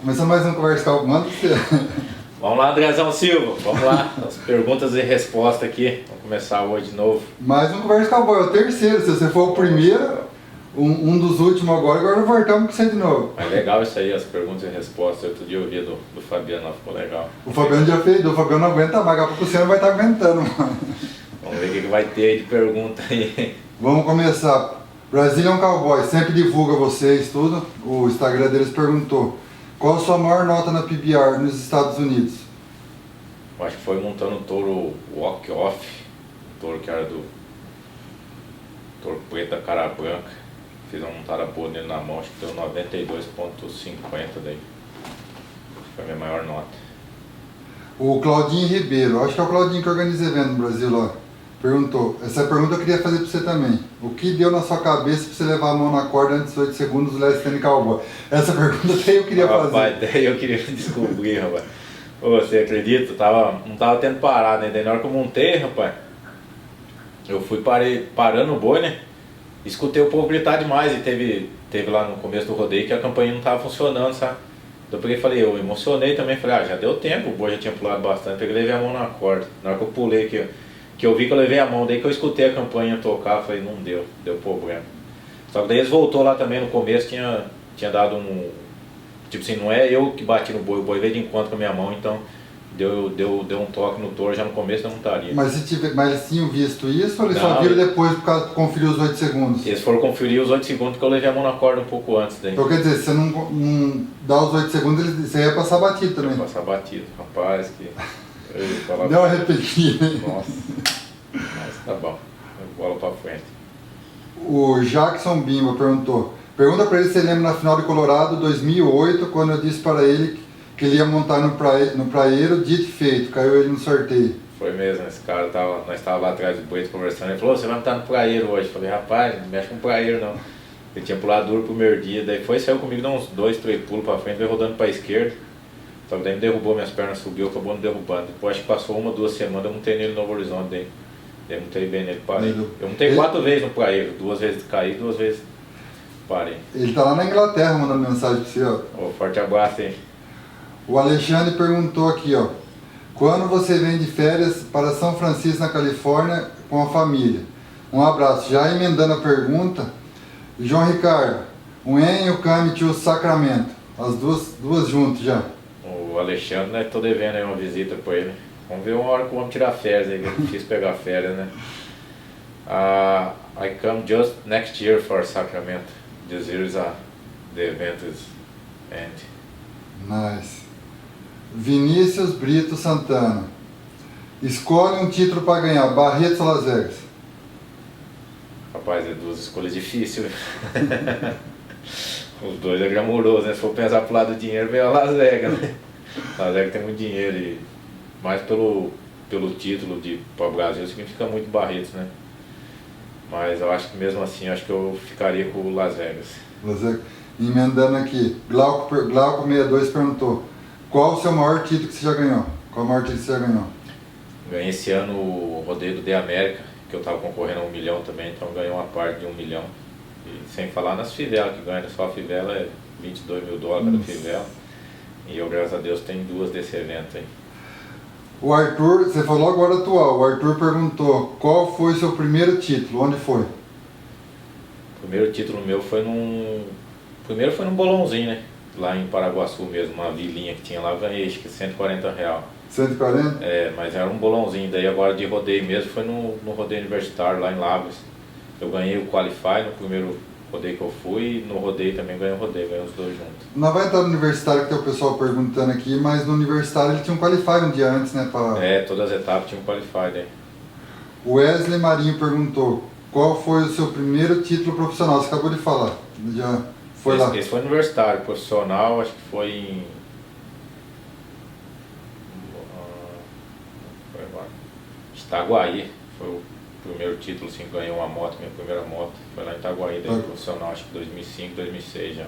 Começando mais um Conversa Cowboy, manda você. Vamos lá, Andrezão Silva, vamos lá, as perguntas e respostas aqui, vamos começar hoje de novo. Mais um Conversa Cowboy, é o terceiro, se você for o primeiro, um dos últimos agora voltamos com você de novo. Mas legal isso aí, as perguntas e respostas, outro dia eu ouvi do Fabiano, ficou legal. O Fabiano já fez, o Fabiano não aguenta mais, daqui a pouco o Luciano vai estar aguentando, mano. Vamos ver o que vai ter aí de pergunta aí. Vamos começar. Brazilian Cowboy, sempre divulga vocês tudo. O Instagram deles perguntou: qual a sua maior nota na PBR nos Estados Unidos? Eu acho que foi montando o touro walk-off, o touro que era do touro preto da cara branca. Fiz uma montada boa nele na mão, acho que deu 92,50 daí. Foi a minha maior nota. O Claudinho Ribeiro, acho que é o Claudinho que organiza evento no Brasil lá, perguntou: essa pergunta eu queria fazer pra você também. O que deu na sua cabeça pra você levar a mão na corda antes dos 8 segundos do Last Stand Cowboy? Essa pergunta até eu queria fazer. Rapaz, daí eu queria descobrir, rapaz. Ô, você acredita? Não tava tendo parado, né? Daí na hora que eu montei, rapaz, eu fui parando o boi, né? Escutei o povo gritar demais e teve lá no começo do rodeio que a campainha não tava funcionando, sabe? Então eu peguei e falei, eu emocionei também, falei, já deu tempo, o boi já tinha pulado bastante, peguei e levei a mão na corda. Na hora que eu pulei aqui, que eu vi que eu levei a mão, daí que eu escutei a campainha tocar, falei, não deu problema. Só que daí eles voltou lá também no começo, tinha dado tipo assim, não é eu que bati no boi, o boi veio de encontro com a minha mão, então deu um toque no touro já no começo da montaria. Mas eles tinham visto isso ou eles só viram depois por causa de conferir os 8 segundos? Eles foram conferir os 8 segundos porque eu levei a mão na corda um pouco antes daí. Então quer dizer, se você não dá os 8 segundos, você ia passar batido também. Ia passar batido, rapaz, que... Deu uma arrependida. Nossa, mas tá bom, bola pra frente. O Jackson Bimba perguntou: pergunta pra ele se ele lembra na final de Colorado 2008, quando eu disse para ele que ele ia montar no praieiro, dito e feito, caiu ele no sorteio. Foi mesmo, esse cara nós estávamos lá atrás do boi conversando, ele falou, você vai montar no praieiro hoje. Eu falei, rapaz, não mexe com praieiro não. Ele tinha pulado duro pro primeiro dia, daí saiu comigo, deu uns 2, 3 pulos pra frente, veio rodando pra esquerda. Só que daí me derrubou, minhas pernas subiu, acabou me derrubando. Depois acho que passou 1, 2 semanas, eu montei nele no Novo Horizonte daí. Daí montei bem nele, parei. Eu montei 4 vezes no praieiro, 2 vezes caí, 2 vezes parei. Ele tá lá na Inglaterra mandando mensagem pra você, ó. Forte abraço aí. O Alexandre perguntou aqui, ó: quando você vem de férias para São Francisco, na Califórnia, com a família? Um abraço. Já emendando a pergunta, João Ricardo, when you come to Sacramento? As duas juntas já. O Alexandre, né, tô devendo aí uma visita pra ele. Vamos ver uma hora que vamos tirar férias aí, que é difícil pegar férias, né? I come just next year for Sacramento. This year the event is end. Nice. Vinícius Brito Santana: escolhe um título para ganhar, Barretos ou Las Vegas? Rapaz, é 2 escolhas difíceis. Os dois é glamouroso, né? Se for pensar pro lado do dinheiro, vem a Las Vegas, né? Las Vegas tem muito dinheiro e mais pelo título de para o Brasil significa muito Barretos, né? Mas eu acho que mesmo assim, acho que eu ficaria com o Las Vegas. Emendando aqui, Glauco62 perguntou: qual o seu maior título que você já ganhou? Qual o maior título que você já ganhou? Ganhei esse ano o rodeio do The América, que eu estava concorrendo a 1 milhão também, então ganhei uma parte de 1 milhão. E sem falar nas fivelas, que ganha só a fivela é 22 mil dólares cada fivela. E eu, graças a Deus, tenho 2 desse evento aí. O Arthur, você falou agora atual, o Arthur perguntou: qual foi o seu primeiro título? Onde foi? O primeiro título meu foi Primeiro foi num bolãozinho, né? Lá em Paraguaçu mesmo, uma vilinha que tinha lá, eu ganhei acho que R$140. 140? É, mas era um bolãozinho, daí agora de rodeio mesmo foi no rodeio universitário lá em Lavras. Eu ganhei o Qualify no primeiro rodeio que eu fui, e no rodeio também ganhei o rodeio, ganhei os 2 juntos. Não vai entrar no universitário, que tem o pessoal perguntando aqui, mas no universitário ele tinha um Qualify um dia antes, né? Todas as etapas tinham um Qualify daí. O Wesley Marinho perguntou: qual foi o seu primeiro título profissional? Você acabou de falar, já foi lá. Esse foi universitário, profissional, acho que foi em... Itaguaí, foi o primeiro título assim, que ganhei uma moto, minha primeira moto, foi lá em Itaguaí, daí profissional, acho que 2005, 2006 já.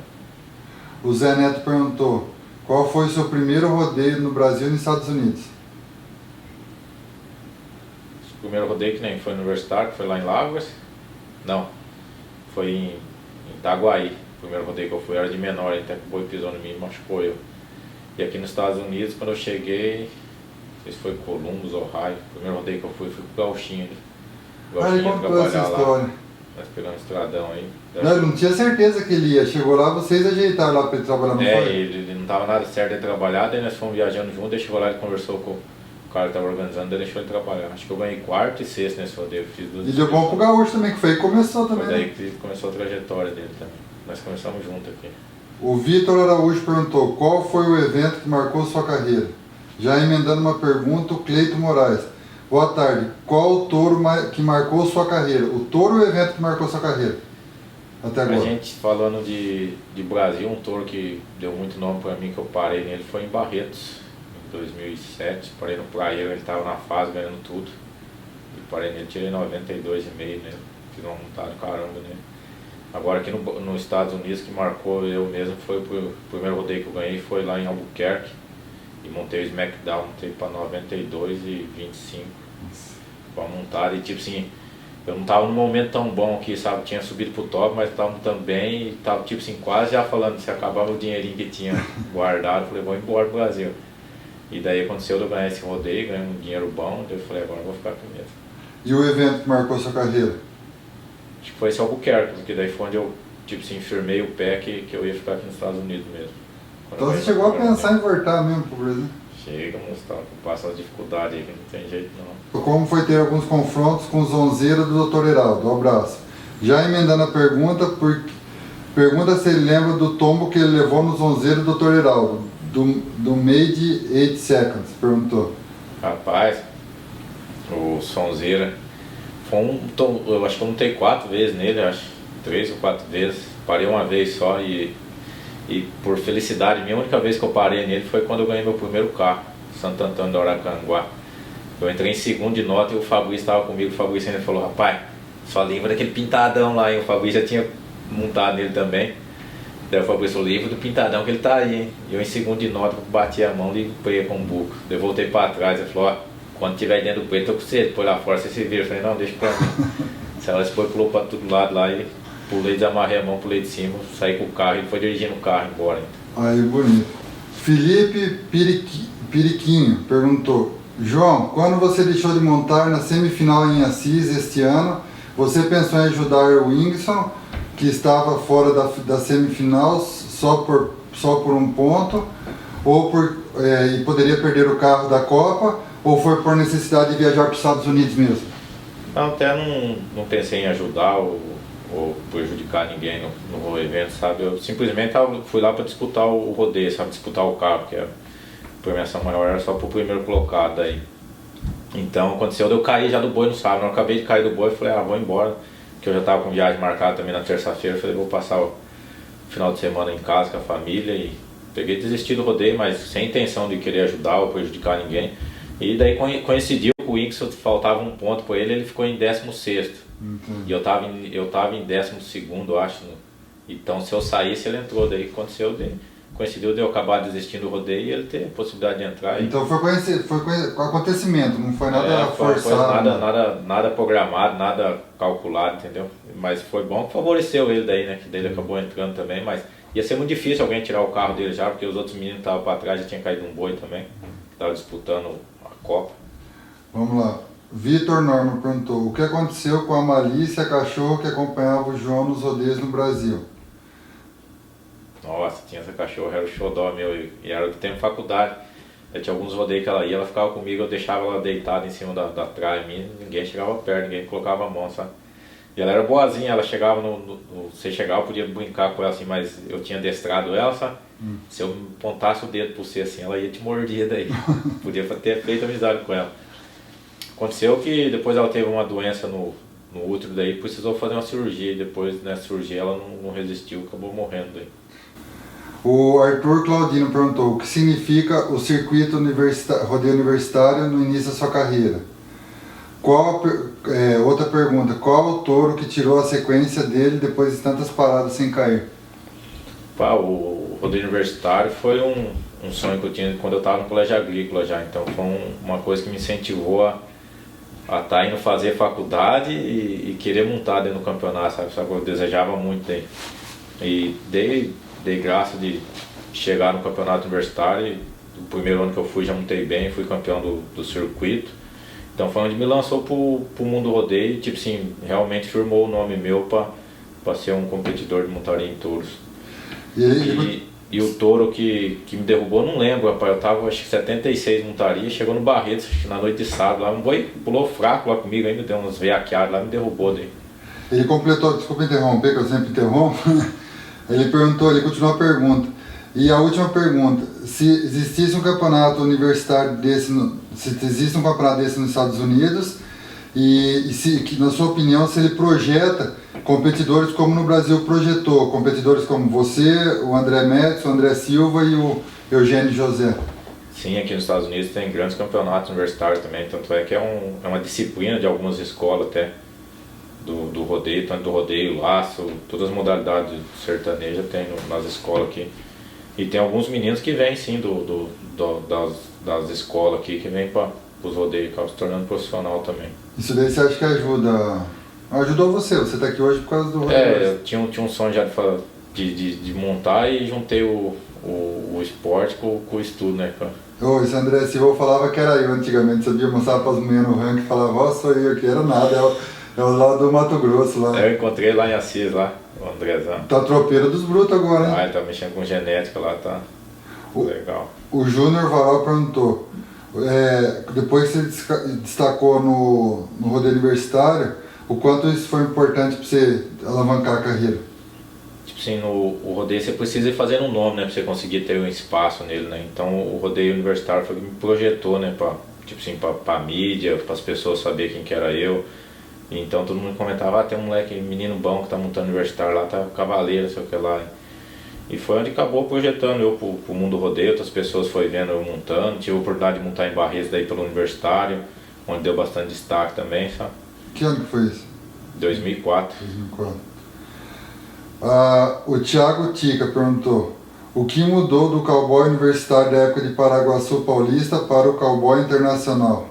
O Zé Neto perguntou: qual foi o seu primeiro rodeio no Brasil e nos Estados Unidos? O primeiro rodeio que nem foi universitário, que foi lá em Lavras, não, foi em Itaguaí, o primeiro rodeio que eu fui era de menor, até que o boi pisou no mim e machucou eu. E aqui nos Estados Unidos, quando eu cheguei, não sei se foi Columbus, Ohio, o primeiro rodeio que eu fui pro Gauchinho. O Ele Gauchinho contou essa história. Nós pegamos um estradão aí. Não, ele não tinha certeza que ele ia. Chegou lá, vocês ajeitaram lá pra ele trabalhar, não foi? Ele não tava nada certo de trabalhar, daí nós fomos viajando junto, ele chegou lá e conversou com o cara que tava organizando, daí deixou ele trabalhar. Acho que eu ganhei quarto e sexto nesse rodeio. Fiz duas E deu bom pro Gaúcho também, que foi aí que começou também. Foi daí Né? que começou a trajetória dele também. Nós começamos junto aqui. O Vitor Araújo perguntou, qual foi o evento que marcou sua carreira? Já emendando uma pergunta, o Cleito Moraes. Boa tarde, qual o touro que marcou sua carreira? O touro ou o evento que marcou sua carreira? Até agora. A gente falando de Brasil, um touro que deu muito nome pra mim, que eu parei nele, foi em Barretos, em 2007. Parei no Praia, ele estava na fase, ganhando tudo. E parei nele, tirei 92,5 nele. Fiz uma montada caramba nele. Agora aqui nos Estados Unidos, que marcou eu mesmo, foi o primeiro rodeio que eu ganhei, foi lá em Albuquerque. E montei o SmackDown, montei pra 92,25. Pra montada, e tipo assim, eu não tava num momento tão bom aqui, sabe? Tinha subido pro top, mas tava também, e tava tipo assim, quase já falando, se acabava o dinheirinho que tinha guardado, eu falei, vou embora pro Brasil. E daí aconteceu de eu ganhar esse rodeio, ganhei um dinheiro bom, daí eu falei, agora eu vou ficar aqui mesmo. E o evento que marcou sua carreira? Acho que foi esse Albuquerque, porque daí foi onde eu, tipo assim, firmei o pé que eu ia ficar aqui nos Estados Unidos mesmo. Então você chegou a pensar em voltar mesmo pro Brasil? Chega, moço, passa as dificuldades aí que não tem jeito não. Como foi ter alguns confrontos com os Zonzeira do Dr. Heraldo? Um abraço. Já emendando a pergunta, pergunta se ele lembra do tombo que ele levou no Zonzeira do Dr. Heraldo, do Made 8 Seconds, perguntou. Rapaz, o Sonzeira, eu acho que eu montei 4 vezes nele, acho, 3 ou 4 vezes, parei uma vez só e por felicidade, minha única vez que eu parei nele foi quando eu ganhei meu primeiro carro, Santo Antônio do Aracanguá. Eu entrei em segundo de nota e o Fabrício estava comigo, o Fabrício ainda falou, rapaz, só lembra daquele pintadão lá, e o Fabrício já tinha montado nele também. Daí o Fabrício falou, livro do pintadão que ele tá aí, hein? E eu em segundo de nota, bati a mão e limpei com o buco. Daí eu voltei para trás, ele falou, ó, quando tiver dentro do peito, tô com sede, põe lá fora, você se vira. Eu falei, não, deixa pra mim. Se ela se pulou para todo lado lá e pulei, desamarrei a mão, pulei de cima, saí com o carro e foi dirigindo o carro embora. Aí, bonito. Felipe Piriquinho perguntou, João, quando você deixou de montar na semifinal em Assis este ano, você pensou em ajudar o Wingson, que estava fora da semifinal só por um ponto, e poderia perder o carro da Copa, ou foi por necessidade de viajar para os Estados Unidos mesmo? Não, até não pensei em ajudar ou prejudicar ninguém no evento, sabe? Eu simplesmente fui lá para disputar o rodeio, sabe? Disputar o carro, que a premiação maior era só pro primeiro colocado aí. Então aconteceu de eu cair já do boi no sábado. Eu acabei de cair do boi e falei, vou embora, que eu já estava com viagem marcada também na terça-feira. Falei, vou passar o final de semana em casa com a família e peguei e desisti do rodeio, mas sem intenção de querer ajudar ou prejudicar ninguém. E daí coincidiu com o Wingson, faltava um ponto para ele ficou em 16º. E eu tava em 12º, acho. Então se eu saísse, ele entrou. Daí coincidiu de eu acabar desistindo do rodeio e ele ter a possibilidade de entrar. Então foi acontecimento, não foi nada forçado. Nada programado, nada calculado, entendeu? Mas foi bom que favoreceu ele daí, né? Que daí ele acabou entrando também, mas ia ser muito difícil alguém tirar o carro dele já, porque os outros meninos que estavam para trás já tinham caído um boi também, que estavam disputando a Copa. Vamos lá. Vitor Norman perguntou, o que aconteceu com a Malícia, a cachorro que acompanhava o João nos rodeios no Brasil? Nossa, tinha essa cachorra, era o xodó meu, e era do tempo de faculdade. Eu tinha alguns rodeios que ela ia, ela ficava comigo, eu deixava ela deitada em cima da tralha minha, ninguém chegava perto, ninguém colocava a mão, sabe? E ela era boazinha, ela chegava você chegava, eu podia brincar com ela assim, mas eu tinha adestrado ela, sabe? Se eu pontasse o dedo por você assim, ela ia te morder daí. Podia ter feito amizade com ela. Aconteceu que depois ela teve uma doença no útero, daí precisou fazer uma cirurgia, e depois nessa cirurgia ela não resistiu, acabou morrendo daí. O Arthur Claudino perguntou, o que significa o circuito rodeio universitário no início da sua carreira? Outra pergunta, qual o touro que tirou a sequência dele depois de tantas paradas sem cair? O rodeio universitário foi um sonho que eu tinha quando eu estava no colégio agrícola já, então foi uma coisa que me incentivou a estar indo fazer faculdade e querer montar dentro do campeonato, sabe? Eu desejava muito daí. E dei graça de chegar no campeonato universitário. E o primeiro ano que eu fui já montei bem, fui campeão do circuito. Então foi onde me lançou pro mundo do rodeio, tipo assim, realmente firmou o nome meu para ser um competidor de montaria em touros. E o touro que me derrubou, não lembro, rapaz, eu tava acho que 76 montaria, chegou no Barreto na noite de sábado, lá um boi pulou fraco lá comigo, ainda deu uns veaqueados lá, me derrubou daí. Ele completou, desculpa interromper, que eu sempre interrompo, ele perguntou, ele continuou a pergunta. E a última pergunta, se existisse um campeonato universitário desse, se existe um campeonato desse nos Estados Unidos, e se, na sua opinião, se ele projeta competidores como no Brasil projetou, competidores como você, o André Metz, o André Silva e o Eugênio José. Sim, aqui nos Estados Unidos tem grandes campeonatos universitários também, tanto é que é uma disciplina de algumas escolas até, do rodeio, tanto do rodeio, laço, todas as modalidades sertaneja tem nas escolas aqui. E tem alguns meninos que vêm sim das escolas aqui, que vêm para os rodeios, acabam se tornando profissional também. Isso daí você acha que ajudou você está aqui hoje por causa do rodeio? Eu tinha um sonho já de montar e juntei o esporte com o estudo, né, cara? Esse André Silva eu falava que era eu antigamente, sabia? Mostrava para as mulheres no ranking e falava, ó, sou eu que era nada, é o lá do Mato Grosso lá. Eu encontrei lá em Assis, lá, o Andrezão. Tá tropeiro dos brutos agora, hein? Ele tá mexendo com genética lá, tá legal. O Júnior Varal perguntou, depois que você destacou no rodeio universitário, o quanto isso foi importante para você alavancar a carreira? Tipo assim, o rodeio você precisa ir fazendo um nome, né, para você conseguir ter um espaço nele, né? Então o rodeio universitário foi o que me projetou, né, tipo assim, pra mídia, para as pessoas saberem quem que era eu. Então todo mundo comentava, tem um moleque, menino bom que tá montando universitário lá, tá cavaleiro, sei o que lá. E foi onde acabou projetando eu pro mundo rodeio, outras pessoas foi vendo eu montando, tive a oportunidade de montar em Barretos daí pelo universitário, onde deu bastante destaque também, sabe? Que ano que foi isso? 2004. 2004. O Thiago Tica perguntou, o que mudou do cowboy universitário da época de Paraguaçu Paulista para o cowboy internacional?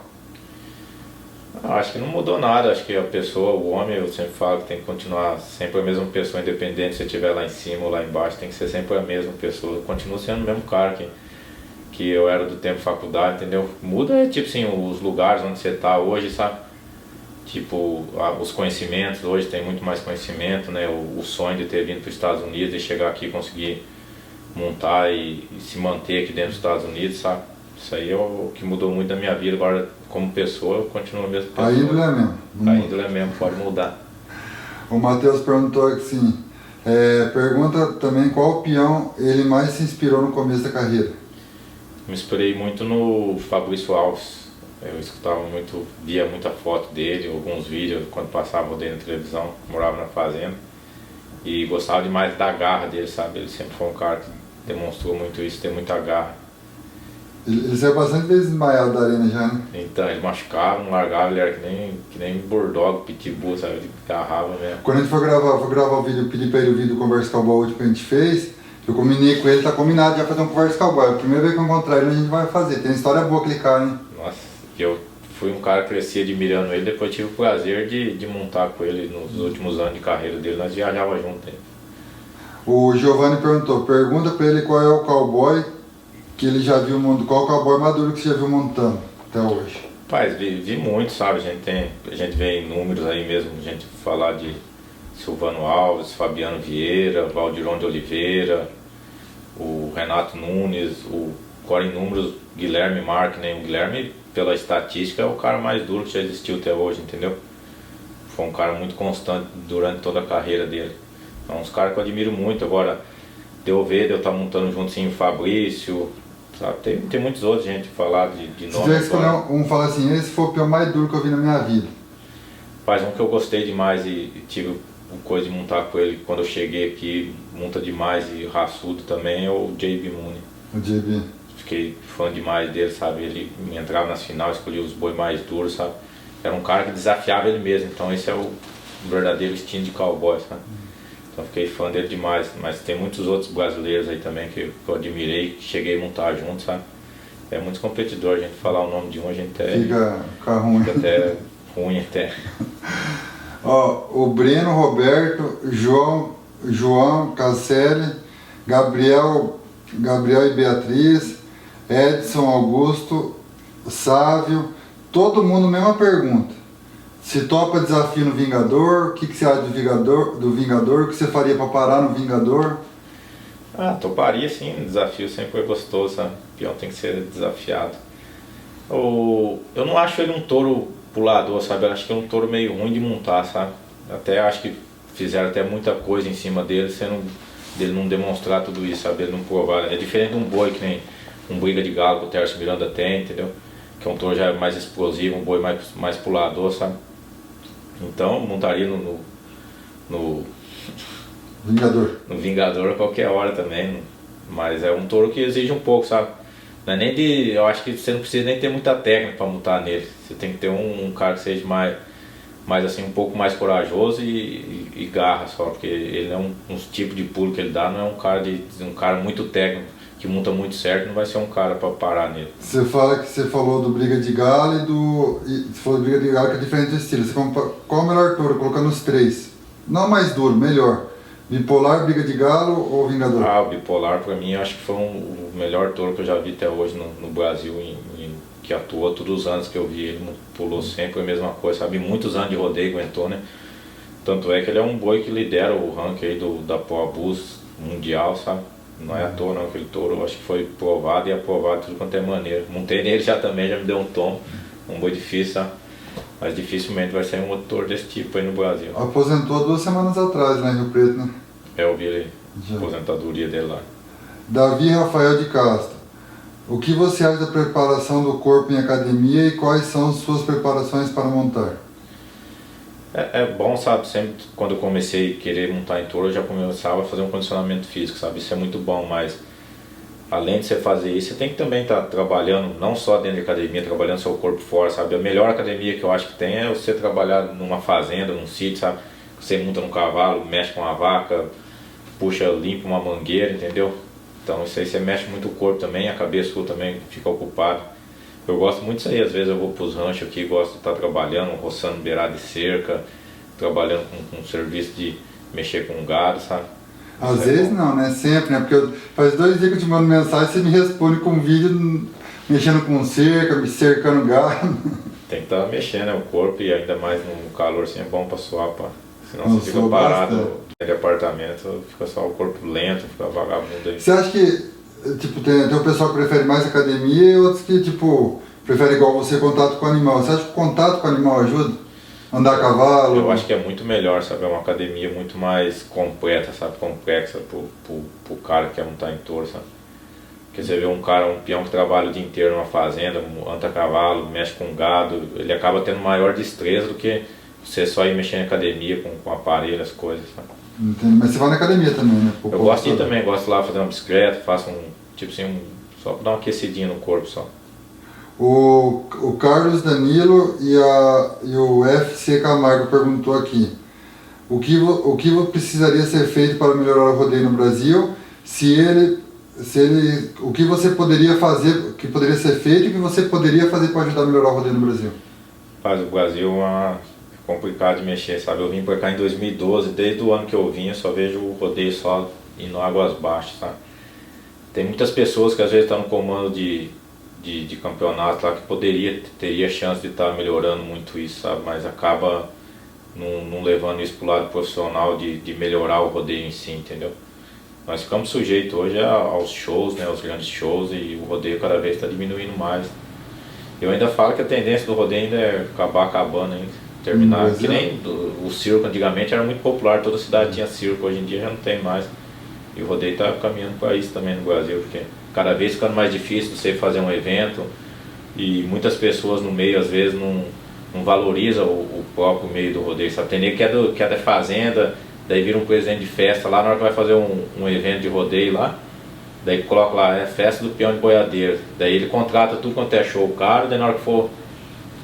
Acho que não mudou nada, acho que a pessoa, o homem, eu sempre falo que tem que continuar sempre a mesma pessoa, independente se você estiver lá em cima ou lá embaixo, tem que ser sempre a mesma pessoa. Eu continuo sendo o mesmo cara que eu era do tempo de faculdade, entendeu? Muda, tipo assim, os lugares onde você está hoje, sabe? Tipo, os conhecimentos, hoje tem muito mais conhecimento, né? O sonho de ter vindo para os Estados Unidos, de chegar aqui e conseguir montar e se manter aqui dentro dos Estados Unidos, sabe? Isso aí é o que mudou muito da minha vida. Agora, como pessoa, eu continuo a mesma pessoa. A índole é mesmo. A índole é mesmo, pode mudar. O Matheus perguntou assim, pergunta também qual peão ele mais se inspirou no começo da carreira. Me inspirei muito no Fabrício Alves. Eu escutava muito, via muita foto dele, alguns vídeos quando passava rodeio na televisão, morava na fazenda. E gostava demais da garra dele, sabe? Ele sempre foi um cara que demonstrou muito isso, tem muita garra. Ele saiu bastante vezes desmaiado da arena já, né? Então, ele machucava, não largava, ele era que nem bulldog, pitbull, sabe? Ele agarrava mesmo. Quando a gente foi gravar o vídeo, eu pedi pra ele o vídeo do Conversa Cowboy que a gente fez, eu combinei com ele, tá combinado já fazer um Conversa Cowboy. A primeira vez que eu encontrar ele, a gente vai fazer. Tem história boa aquele cara, hein? Nossa, eu fui um cara que cresci admirando ele, depois tive o prazer de montar com ele nos últimos anos de carreira dele, nós viajava junto aí. O Giovanni perguntou, pergunta pra ele qual é o cowboy que ele já viu montando, qual o cowboy maduro que você já viu montando até hoje? Rapaz, vi muito, sabe, a gente vê em números aí mesmo, a gente falar de Silvano Alves, Fabiano Vieira, Valdiron de Oliveira, o Renato Nunes, agora em números, Guilherme Marques, né? O Guilherme, pela estatística, é o cara mais duro que já existiu até hoje, entendeu? Foi um cara muito constante durante toda a carreira dele. Então, uns caras que eu admiro muito. Agora, de eu estar montando junto assim, o Fabrício, sabe? Tem muitos outros, gente, falar de nome. Se tivesse escolher um, falar assim, esse foi o peão mais duro que eu vi na minha vida. Faz um que eu gostei demais e tive coisa de montar com ele quando eu cheguei aqui, monta demais e raçudo também, é o JB Mooney. O JB. Fiquei fã demais dele, sabe? Ele entrava nas finais, escolhia os boi mais duros, sabe? Era um cara que desafiava ele mesmo, então esse é o verdadeiro estilo de cowboy, sabe? Então fiquei fã dele demais, mas tem muitos outros brasileiros aí também que eu admirei, que cheguei a montar junto, sabe? É muito competidor, a gente falar o nome de um, a gente fica ruim. Fica até ruim até. Ó, o Breno Roberto, João Casselli, Gabriel Gabriel e Beatriz, Edson, Augusto, Sávio, todo mundo mesma pergunta. Se topa desafio no Vingador, o que você acha do Vingador, o que você faria para parar no Vingador? Ah, toparia sim, desafio sempre foi gostoso, sabe? O peão tem que ser desafiado. Eu não acho ele um touro pulador, sabe? Eu acho que é um touro meio ruim de montar, sabe? Até acho que fizeram até muita coisa em cima dele, dele não demonstrar tudo isso, sabe? Ele não provar. É diferente de um boi que nem um briga de galo que o Tércio Miranda tem, entendeu? Que é um touro já mais explosivo, um boi mais pulador, sabe? Então montaria no Vingador a qualquer hora também. Mas é um touro que exige um pouco, sabe? Não é nem de. Eu acho que você não precisa nem ter muita técnica para montar nele. Você tem que ter um cara que seja mais assim, um pouco mais corajoso e garra só, porque ele é um tipo de pulo que ele dá, não é um cara muito técnico, que monta muito certo, não vai ser um cara para parar nele. Você falou do briga de galo você falou do briga de galo que é diferente do estilo. Qual o melhor touro? Colocando os três. Não mais duro, melhor. Bipolar, briga de galo ou Vingador? Ah, o bipolar pra mim acho que foi o melhor touro que eu já vi até hoje no Brasil, que atuou todos os anos que eu vi, ele pulou sempre a mesma coisa, sabe? Muitos anos de rodeio aguentou, né? Tanto é que ele é um boi que lidera o ranking aí da Poabus mundial, sabe? Não é à toa não, aquele touro eu acho que foi provado e aprovado de tudo quanto é maneira. Montei nele já também, já me deu um tom, um boi difícil, sabe? Mas dificilmente vai sair um outro touro desse tipo aí no Brasil. Aposentou 2 semanas atrás, né, em Rio Preto, né? Eu vi a aposentadoria dele lá. Davi Rafael de Castro. O que você acha da preparação do corpo em academia e quais são as suas preparações para montar? É bom, sabe, sempre quando eu comecei a querer montar em touro, eu já começava a fazer um condicionamento físico, sabe? Isso é muito bom, mas além de você fazer isso, você tem que também estar trabalhando, não só dentro de academia, trabalhando seu corpo fora, sabe? A melhor academia que eu acho que tem é você trabalhar numa fazenda, num sítio, sabe? Você monta num cavalo, mexe com uma vaca, puxa, limpa uma mangueira, entendeu? Então isso aí você mexe muito o corpo também, a cabeça também fica ocupada. Eu gosto muito disso aí, às vezes eu vou para os ranchos aqui, gosto de estar trabalhando, roçando beirada de cerca, trabalhando com serviço de mexer com gado, sabe? Às vezes não, né? Sempre, né? Porque faz 2 dias que eu te mando mensagem e você me responde com um vídeo mexendo com cerca, me cercando gado. Tem que estar mexendo, né, o corpo, e ainda mais no calor assim é bom para suar, pá. Senão você fica parado de apartamento, fica só o corpo lento, fica vagabundo aí. Você acha que, tipo, tem o pessoal que prefere mais academia e outros que, tipo, prefere igual você, contato com o animal. Você acha que o contato com o animal ajuda? Andar a cavalo? Eu acho que é muito melhor, sabe? É uma academia muito mais completa, sabe? Complexa pro cara que quer montar em touro, sabe? Porque você vê um peão que trabalha o dia inteiro numa fazenda, anda a cavalo, mexe com gado, ele acaba tendo maior destreza do que você só ir mexer em academia com aparelho, as coisas, sabe? Entendi. Mas você vai na academia também, né? Eu gosto de ir também, gosto de ir lá fazer uma bicicleta, faço tipo assim, só pra dar uma aquecidinha no corpo só. O Carlos Danilo e o FC Camargo perguntou aqui: o que precisaria ser feito para melhorar o rodeio no Brasil? O que você poderia fazer, o que poderia ser feito e o que você poderia fazer para ajudar a melhorar o rodeio no Brasil? Mas o Brasil é complicado de mexer, sabe? Eu vim pra cá em 2012, desde o ano que eu vim eu só vejo o rodeio só indo águas baixas, sabe? Tem muitas pessoas que às vezes estão no comando de campeonato lá que teria chance de estar melhorando muito isso, sabe? Mas acaba não levando isso pro lado profissional de melhorar o rodeio em si, entendeu? Nós ficamos sujeitos hoje aos shows, né? Aos grandes shows, e o rodeio cada vez está diminuindo mais. Eu ainda falo que a tendência do rodeio ainda é acabar acabando ainda. Terminar, que nem o circo antigamente era muito popular, toda cidade tinha circo, hoje em dia já não tem mais. E o rodeio está caminhando para isso também no Brasil, porque cada vez ficando mais difícil você fazer um evento, e muitas pessoas no meio às vezes não valorizam o próprio meio do rodeio, sabe? Tem nego que é da fazenda, daí vira um presidente de festa lá, na hora que vai fazer um evento de rodeio lá, daí coloca lá, é festa do peão de boiadeiro, daí ele contrata tudo quanto é show caro, daí na hora que for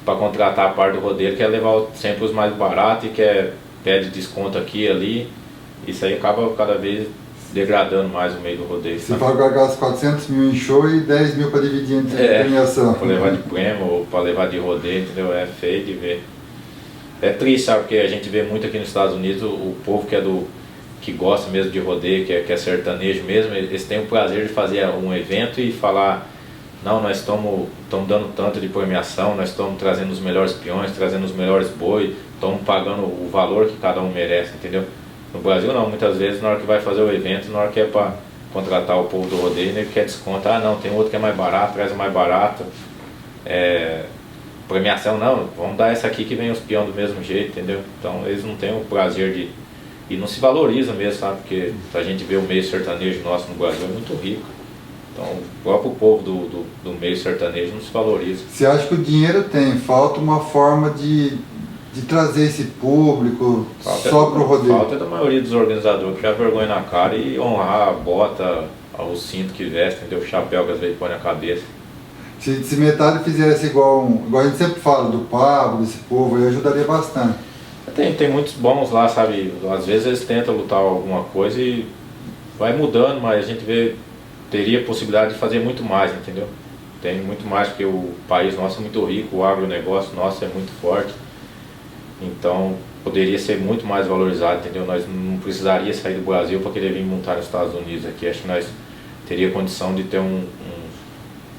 para contratar a parte do rodeiro, quer levar sempre os mais baratos e pede desconto aqui e ali. Isso aí acaba cada vez degradando mais o meio do rodeio. Você fala que vai gastar 400 mil em show e 10 mil para dividir entre premiação. Para levar de prêmio ou para levar de rodeio, entendeu? É feio de ver. É triste, sabe? Porque a gente vê muito aqui nos Estados Unidos o povo que que gosta mesmo de rodeio, que é sertanejo mesmo, eles têm o prazer de fazer um evento e falar: não, nós estamos dando tanto de premiação, nós estamos trazendo os melhores peões, trazendo os melhores boi, estamos pagando o valor que cada um merece, entendeu? No Brasil não, muitas vezes na hora que vai fazer o evento, na hora que é para contratar o povo do rodeio, ele quer desconto. Ah, não, tem outro que é mais barato, traz o mais barato. Premiação não, vamos dar essa aqui que vem os peões do mesmo jeito, entendeu? Então eles não têm o prazer de... E não se valoriza mesmo, sabe? Porque a gente vê o meio sertanejo nosso no Brasil é muito rico. Então o próprio povo do meio sertanejo não se valoriza. Você acha que o dinheiro tem, falta uma forma de trazer esse público só para o rodeio? Falta da maioria dos organizadores que já vergonha na cara e honrar a bota, o cinto que veste, entendeu? O chapéu que às vezes põe na cabeça. Se metade fizesse igual a gente sempre fala do Pablo, desse povo, aí ajudaria bastante. Tem muitos bons lá, sabe? Às vezes eles tentam lutar alguma coisa e vai mudando, mas a gente teria possibilidade de fazer muito mais, entendeu? Tem muito mais, porque o país nosso é muito rico, o agronegócio nosso é muito forte. Então poderia ser muito mais valorizado, entendeu? Nós não precisaria sair do Brasil para querer vir montar nos Estados Unidos aqui. Acho que nós teria condição de ter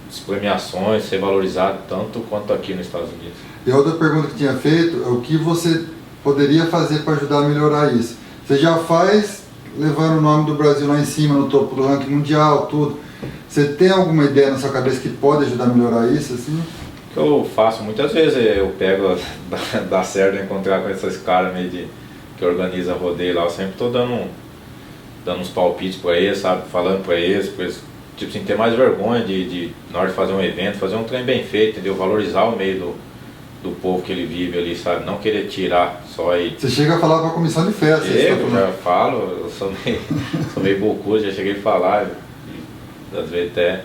as premiações, ser valorizado tanto quanto aqui nos Estados Unidos. E a outra pergunta que tinha feito é o que você poderia fazer para ajudar a melhorar isso? Você já faz levando o nome do Brasil lá em cima, no topo do ranking mundial, tudo. Você tem alguma ideia na sua cabeça que pode ajudar a melhorar isso, assim? O que eu faço muitas vezes, eu pego, dá certo encontrar com esses caras meio que organizam rodeio lá, eu sempre estou dando uns palpites para eles, sabe, falando para eles, tipo assim, ter mais vergonha na hora de fazer um evento, fazer um trem bem feito, entendeu? Valorizar o meio do povo que ele vive ali, sabe? Não querer tirar só aí. Você chega a falar para a comissão de festa. Eu já falo, eu sou meio bocudo, já cheguei a falar, e às vezes até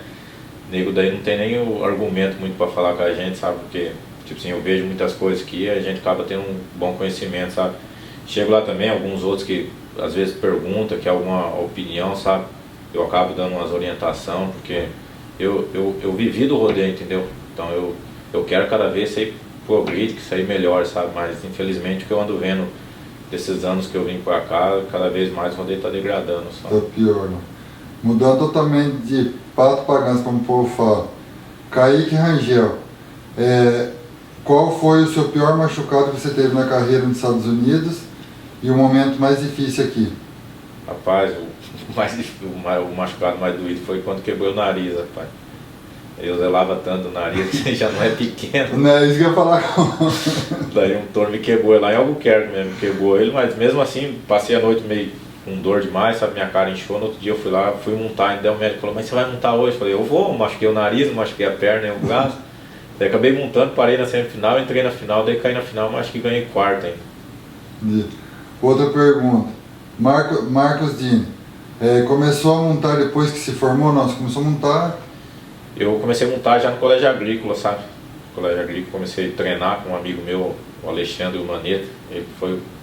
nego daí não tem nem o argumento muito para falar com a gente, sabe? Porque, tipo assim, eu vejo muitas coisas que a gente acaba tendo um bom conhecimento, sabe? Chego lá também, alguns outros que às vezes perguntam, que é alguma opinião, sabe? Eu acabo dando umas orientações, porque eu vivi do rodeio, entendeu? Então eu quero cada vez sair progredir, sair melhor, sabe? Mas infelizmente o que eu ando vendo desses anos que eu vim pra cá, cada vez mais o rodeio tá degradando, sabe? Tá pior, né? Mudando totalmente de pato pra ganso, como o povo fala. Kaique Rangel, qual foi o seu pior machucado que você teve na carreira nos Estados Unidos e o momento mais difícil aqui? Rapaz, o machucado mais doído foi quando quebrou o nariz, rapaz. Eu zelava tanto o nariz que já não é pequeno. Não é isso que eu ia falar. Daí um touro me quebrou lá em Albuquerque mesmo, quebrou ele, mas mesmo assim passei a noite meio com dor demais, sabe? Minha cara inchou. No outro dia eu fui lá, fui montar, e daí o médico falou: mas você vai montar hoje? Eu falei: eu vou, machuquei o nariz, machuquei a perna e o braço. Daí acabei montando, parei na semifinal, entrei na final, daí caí na final, mas acho que ganhei quarto ainda. Outra pergunta. Marcos Dini, começou a montar depois que se formou? Não, você começou a montar... Eu comecei a montar já no colégio agrícola, sabe? No colégio agrícola comecei a treinar com um amigo meu, o Alexandre Maneta. Ele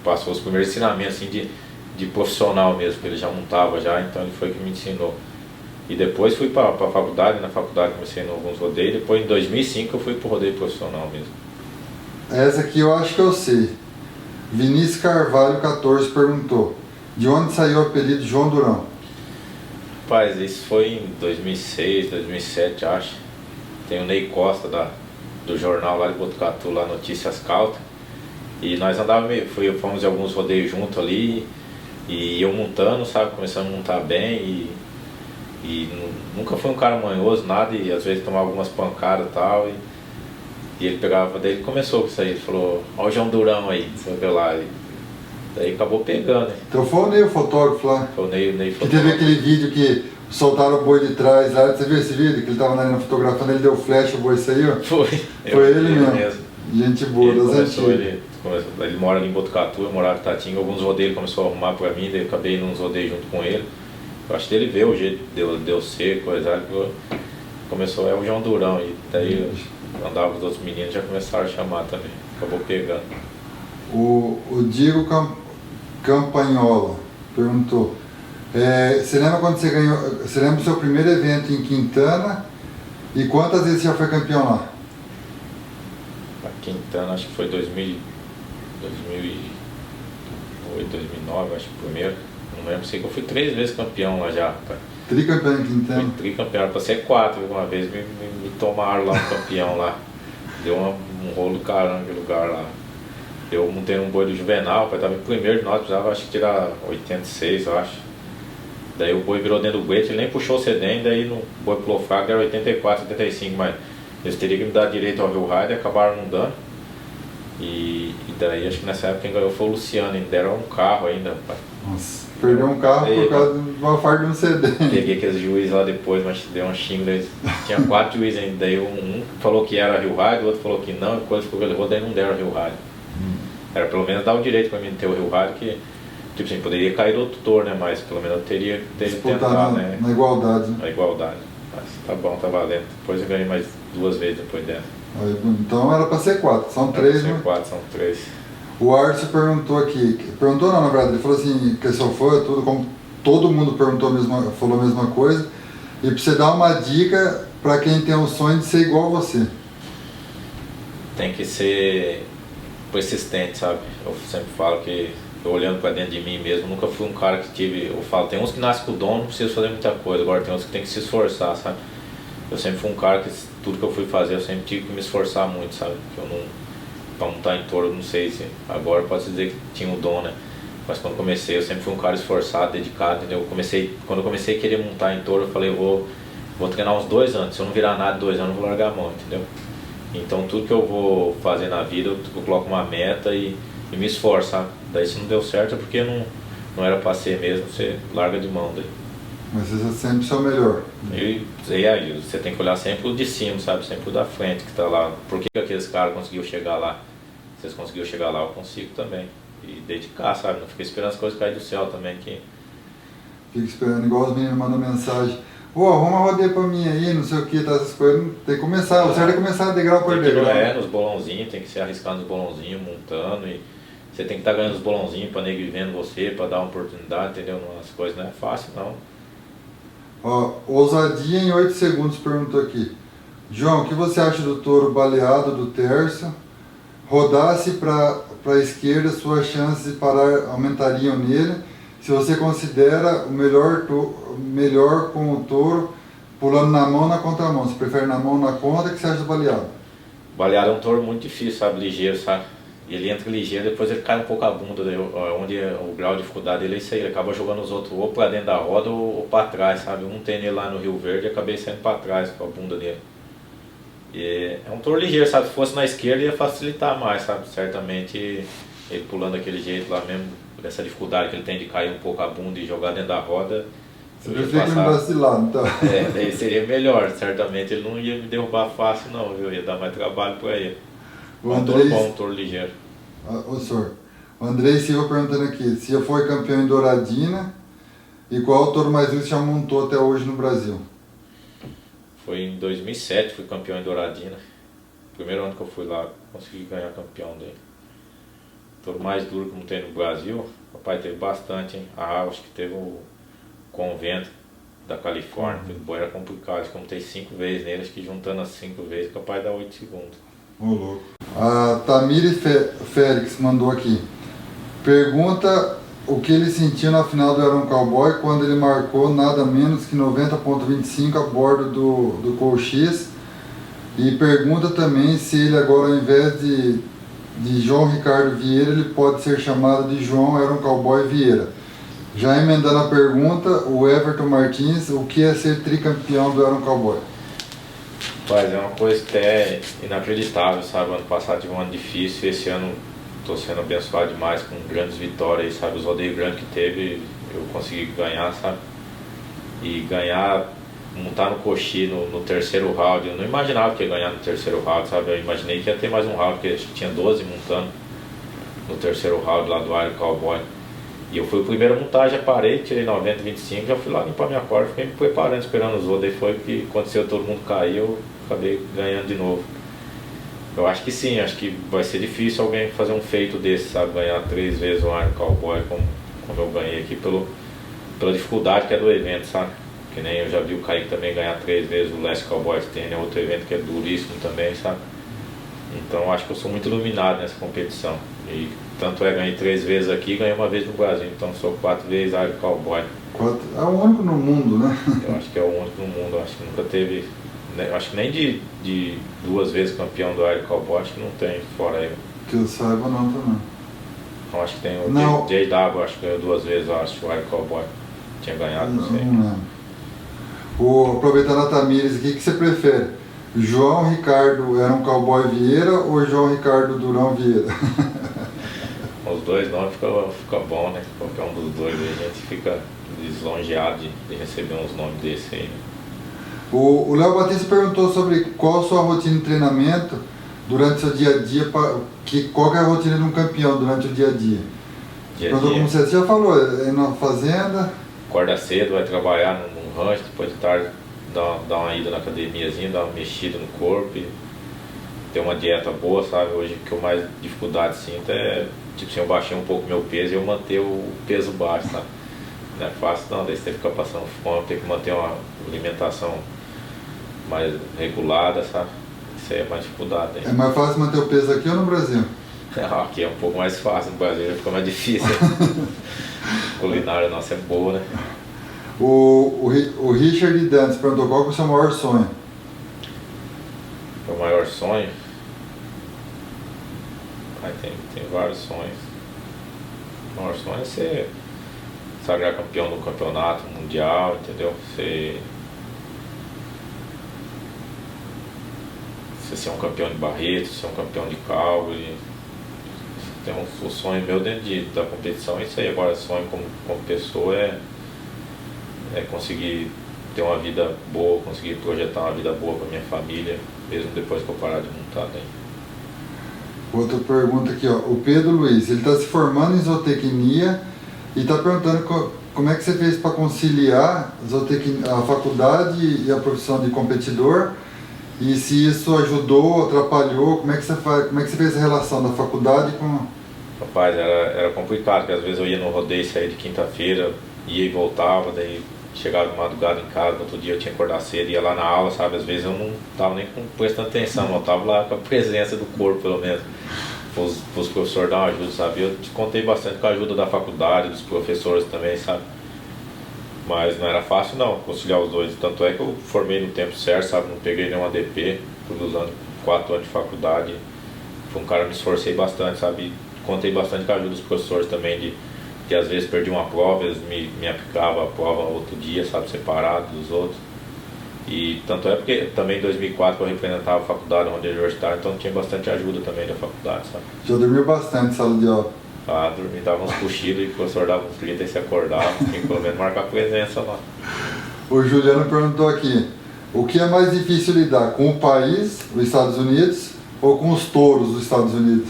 passou os primeiros ensinamentos assim, de profissional mesmo, que ele já montava já, então ele foi que me ensinou. E depois fui para a faculdade, na faculdade comecei em alguns rodeios, depois em 2005 eu fui para o rodeio profissional mesmo. Essa aqui eu acho que eu sei. Vinícius Carvalho, 14, perguntou: de onde saiu o apelido João Durão? Rapaz, isso foi em 2006, 2007, acho. Tem o Ney Costa do jornal lá de Botucatu, lá Notícias Cauta. E nós fomos em alguns rodeios juntos ali e eu montando, sabe? Começamos a montar bem e nunca fui um cara manhoso, nada, e às vezes tomava algumas pancadas e tal. E ele pegava, daí ele começou com isso aí, ele falou: ó o João Durão aí, não sei lá. Daí acabou pegando, né? Então foi o Ney, o fotógrafo lá. Foi o Ney fotógrafo. Que teve aquele vídeo que soltaram o boi de trás lá. Você viu esse vídeo? Que ele tava na fotografando, ele deu flash, o boi saiu? Foi ele mesmo. Gente boa, das antigas. Ele mora ali em Botucatu, eu morava em Tatinga. Alguns rodeios ele começou a arrumar pra mim, daí eu acabei indo nos rodeios junto com ele. Eu acho que ele vê o jeito de ser, coisa, começou, o João Durão. E daí andava os outros meninos, já começaram a chamar também. Acabou pegando. O Diego Campagnola perguntou: você lembra quando você ganhou? Você lembra do seu primeiro evento em Quintana e quantas vezes você já foi campeão lá? A Quintana, acho que foi 2008, 2009, acho que o primeiro. Não lembro, sei que eu fui 3 vezes campeão lá já, rapaz. Tricampeão em Fui Quintela. tricampeão, era pra ser 4, uma vez me tomaram lá um campeão lá. Deu um rolo do caramba naquele lugar lá. Eu montei um boi do Juvenal, rapaz, tava em primeiro de nós, precisava acho que tirar 86, eu acho. Daí o boi virou dentro do guete, ele nem puxou o sedem, daí no boi pulou fraco era 84, 85, mas eles teriam que me dar direito ao Rio Rider, acabaram não dando. E daí acho que nessa época quem ganhou foi o Luciano, ainda deram um carro ainda, rapaz. Nossa, perdeu um carro por causa de uma farda de um sedem. Peguei aqueles juízes lá depois, mas deu um xingo deles. Tinha 4 juízes ainda, daí um falou que era Rio Rider, o outro falou que não, e quando ficou ele daí não deram Rio Rider. Era pelo menos dar o direito pra mim ter o Rio Rider, que tipo assim, poderia cair do outro touro, né? Mas pelo menos eu teria Disputar tentado, né? na igualdade. Na igualdade. Mas tá bom, tá valendo. Depois eu ganhei mais 2 vezes depois dessa. Aí, então era pra ser 4, são 3, né? 4, são 3. O Arce perguntou aqui, perguntou não, na verdade, ele falou assim, que só foi tudo, como todo mundo perguntou falou a mesma coisa, e pra você dar uma dica pra quem tem o sonho de ser igual a você. Tem que ser persistente, sabe? Eu sempre falo que eu olhando pra dentro de mim mesmo, nunca fui um cara que tive, eu falo, tem uns que nascem com o dom, não precisa fazer muita coisa, agora tem uns que tem que se esforçar, sabe? Eu sempre fui um cara que tudo que eu fui fazer, eu sempre tive que me esforçar muito, sabe? Que eu não, pra montar em touro, não sei se agora pode dizer que tinha o dom, né? Mas quando comecei, eu sempre fui um cara esforçado, dedicado, entendeu? Quando eu comecei a querer montar em touro, eu falei, eu vou treinar uns 2 anos, se eu não virar nada em 2 anos, eu vou largar a mão, entendeu? Então tudo que eu vou fazer na vida, eu coloco uma meta e me esforço, sabe? Daí se não deu certo é porque não era pra ser mesmo, você larga de mão daí. Mas você sempre é o melhor. E aí, você tem que olhar sempre o de cima, sabe? Sempre o da frente que tá lá. Por que aqueles caras conseguiram chegar lá? Se eles conseguiram chegar lá, eu consigo também. E dedicar, sabe? Não fica esperando as coisas caírem do céu também. Fica esperando, igual os meninos mandam mensagem. Arruma uma rodeia pra mim aí, não sei o que, tá, essas coisas. Tem que começar, o certo é começar degrau por degrau. Nos bolãozinhos, tem que se arriscar nos bolãozinhos, montando. E você tem que estar ganhando os bolãozinhos pra nego vendo você, pra dar uma oportunidade, entendeu? As coisas não é fácil, não. Ousadia em 8 segundos perguntou aqui. João, o que você acha do touro baleado do terço? Rodasse para a esquerda, suas chances de parar aumentariam nele. Se você considera o melhor com o touro pulando na mão ou na contramão. Você prefere na mão ou na contra? O que você acha do baleado? O baleado é um touro muito difícil, sabe? Ligeiro, sabe? Ele entra ligeiro, depois ele cai um pouco a bunda, onde o grau de dificuldade dele é isso aí, ele acaba jogando os outros ou pra dentro da roda ou pra trás, sabe? Um tem ele lá no Rio Verde e acabei saindo pra trás com a bunda dele. E é um touro ligeiro, sabe? Se fosse na esquerda ia facilitar mais, sabe? Certamente ele pulando daquele jeito lá mesmo, dessa dificuldade que ele tem de cair um pouco a bunda e jogar dentro da roda. Você prefere que ele vacilado, então? Daí seria melhor, certamente ele não ia me derrubar fácil não, viu? Ia dar mais trabalho pra ele. Um touro bom, um touro ligeiro. Senhor, o Andrei Silva perguntando aqui, se eu for campeão em Douradina, e qual o touro mais lindo que já montou até hoje no Brasil? Foi em 2007, fui campeão em Douradina. Primeiro ano que eu fui lá, consegui ganhar campeão dele. O touro mais duro que não tem no Brasil, o papai teve bastante, hein? Acho que teve o Convento da Califórnia, que o boi era complicado, acho que eu montei 5 vezes nele, acho que juntando as 5 vezes, o papai dá 8 segundos. Louco. A Tamiri Félix mandou aqui. Pergunta o que ele sentiu na final do Era um Cowboy quando ele marcou nada menos que 90,25 a bordo do Colchis. E pergunta também se ele agora, ao invés de João Ricardo Vieira, ele pode ser chamado de João Era um Cowboy Vieira. Já emendando a pergunta, o Everton Martins, o que é ser tricampeão do Era um Cowboy? Mas é uma coisa que é inacreditável, sabe? Ano passado tive um ano difícil, esse ano estou sendo abençoado demais com grandes vitórias, sabe? Os rodeios grandes que teve, eu consegui ganhar, sabe? E ganhar, montar no coxi no terceiro round, eu não imaginava que ia ganhar no terceiro round, sabe? Eu imaginei que ia ter mais um round, porque acho que tinha 12 montando no terceiro round lá do Iron Cowboy. E eu fui o primeiro a montar, já parei, tirei 90,25, já fui lá limpar minha corda, fiquei me preparando, esperando os outros. Daí foi que aconteceu, todo mundo caiu, eu acabei ganhando de novo. Eu acho que sim, acho que vai ser difícil alguém fazer um feito desse, sabe? Ganhar 3 vezes o Iron Cowboy, como eu ganhei aqui, pela dificuldade que é do evento, sabe? Que nem eu já vi o Kaique também ganhar 3 vezes o Last Cowboy, que tem outro evento que é duríssimo também, sabe? Então acho que eu sou muito iluminado nessa competição. E tanto é, ganhei 3 vezes aqui e ganhei uma vez no Brasil. Então sou 4 vezes Aero Cowboy. É o único no mundo, né? Eu acho que é o único no mundo. Eu acho que nunca teve. Acho que nem de 2 vezes campeão do Aero Cowboy, acho que não tem fora aí. Que eu saiba não também. Então acho que tem o Não. JW, acho que ganhou 2 vezes, eu acho, o Aero Cowboy. Tinha ganhado, não sei. Aproveitando a Tamires aqui, o que você prefere? João Ricardo era um Cowboy Vieira ou João Ricardo Durão Vieira? Os dois nomes fica bom, né? Qualquer um dos dois aí, a gente fica lisonjeado de receber uns nomes desses aí. Né? O Léo Batista perguntou sobre qual a sua rotina de treinamento durante o seu dia a dia, qual que é a rotina de um campeão durante o dia a dia? Perguntou como você já falou, é na fazenda? Acorda cedo, vai trabalhar num rancho, depois de tarde dá uma ida na academiazinha, dá uma mexida no corpo e ter uma dieta boa, sabe? Hoje o que eu mais dificuldade sinto é, tipo assim, eu baixei um pouco meu peso e eu manter o peso baixo, sabe? Não é fácil não, daí você tem que ficar passando fome, tem que manter uma alimentação mais regulada, sabe? Isso aí é mais dificuldade. Hein? É mais fácil manter o peso aqui ou no Brasil? Aqui é um pouco mais fácil, no Brasil já fica mais difícil. A culinária nossa é boa, né? O Richard Dantes perguntou qual que é o seu maior sonho? O maior sonho? Tem vários sonhos. O maior sonho é ser sagrar campeão do campeonato mundial, entendeu? Ser um campeão de Barreto, ser um campeão de Calgary. Tem um sonho meu dentro da competição, é isso aí. Agora sonho como pessoa é conseguir ter uma vida boa, conseguir projetar uma vida boa para minha família, mesmo depois que eu parar de montar. Né? Outra pergunta aqui, ó. O Pedro Luiz, ele está se formando em zootecnia e está perguntando como é que você fez para conciliar a faculdade e a profissão de competidor e se isso ajudou, atrapalhou, como é que você fez a relação da faculdade com... Rapaz, era complicado, porque às vezes eu ia no rodeio, saía de quinta-feira, ia e voltava, daí chegava de madrugada em casa, no outro dia eu tinha que acordar cedo, ia lá na aula, sabe? Às vezes eu não estava nem prestando atenção, eu estava lá com a presença do corpo, pelo menos, para os professores dar uma ajuda, sabe? Eu te contei bastante com a ajuda da faculdade, dos professores também, sabe? Mas não era fácil não, conciliar os dois, tanto é que eu formei no tempo certo, sabe? Não peguei nenhum ADP, tudo usando 4 anos de faculdade, fui um cara que me esforcei bastante, sabe? Contei bastante com a ajuda dos professores também, de às vezes perdi uma prova, eles me aplicavam a prova outro dia, sabe, separado dos outros. E tanto é porque também em 2004 eu representava a faculdade, onde universitária, então tinha bastante ajuda também da faculdade, sabe. Já dormiu bastante sala de aula? Ah, dormi, dava uns cochilos e o professor dava uns gritos e se acordava, tinha que pelo menos marcar presença lá. O Juliano perguntou aqui, o que é mais difícil lidar, com o país, os Estados Unidos, ou com os touros dos Estados Unidos?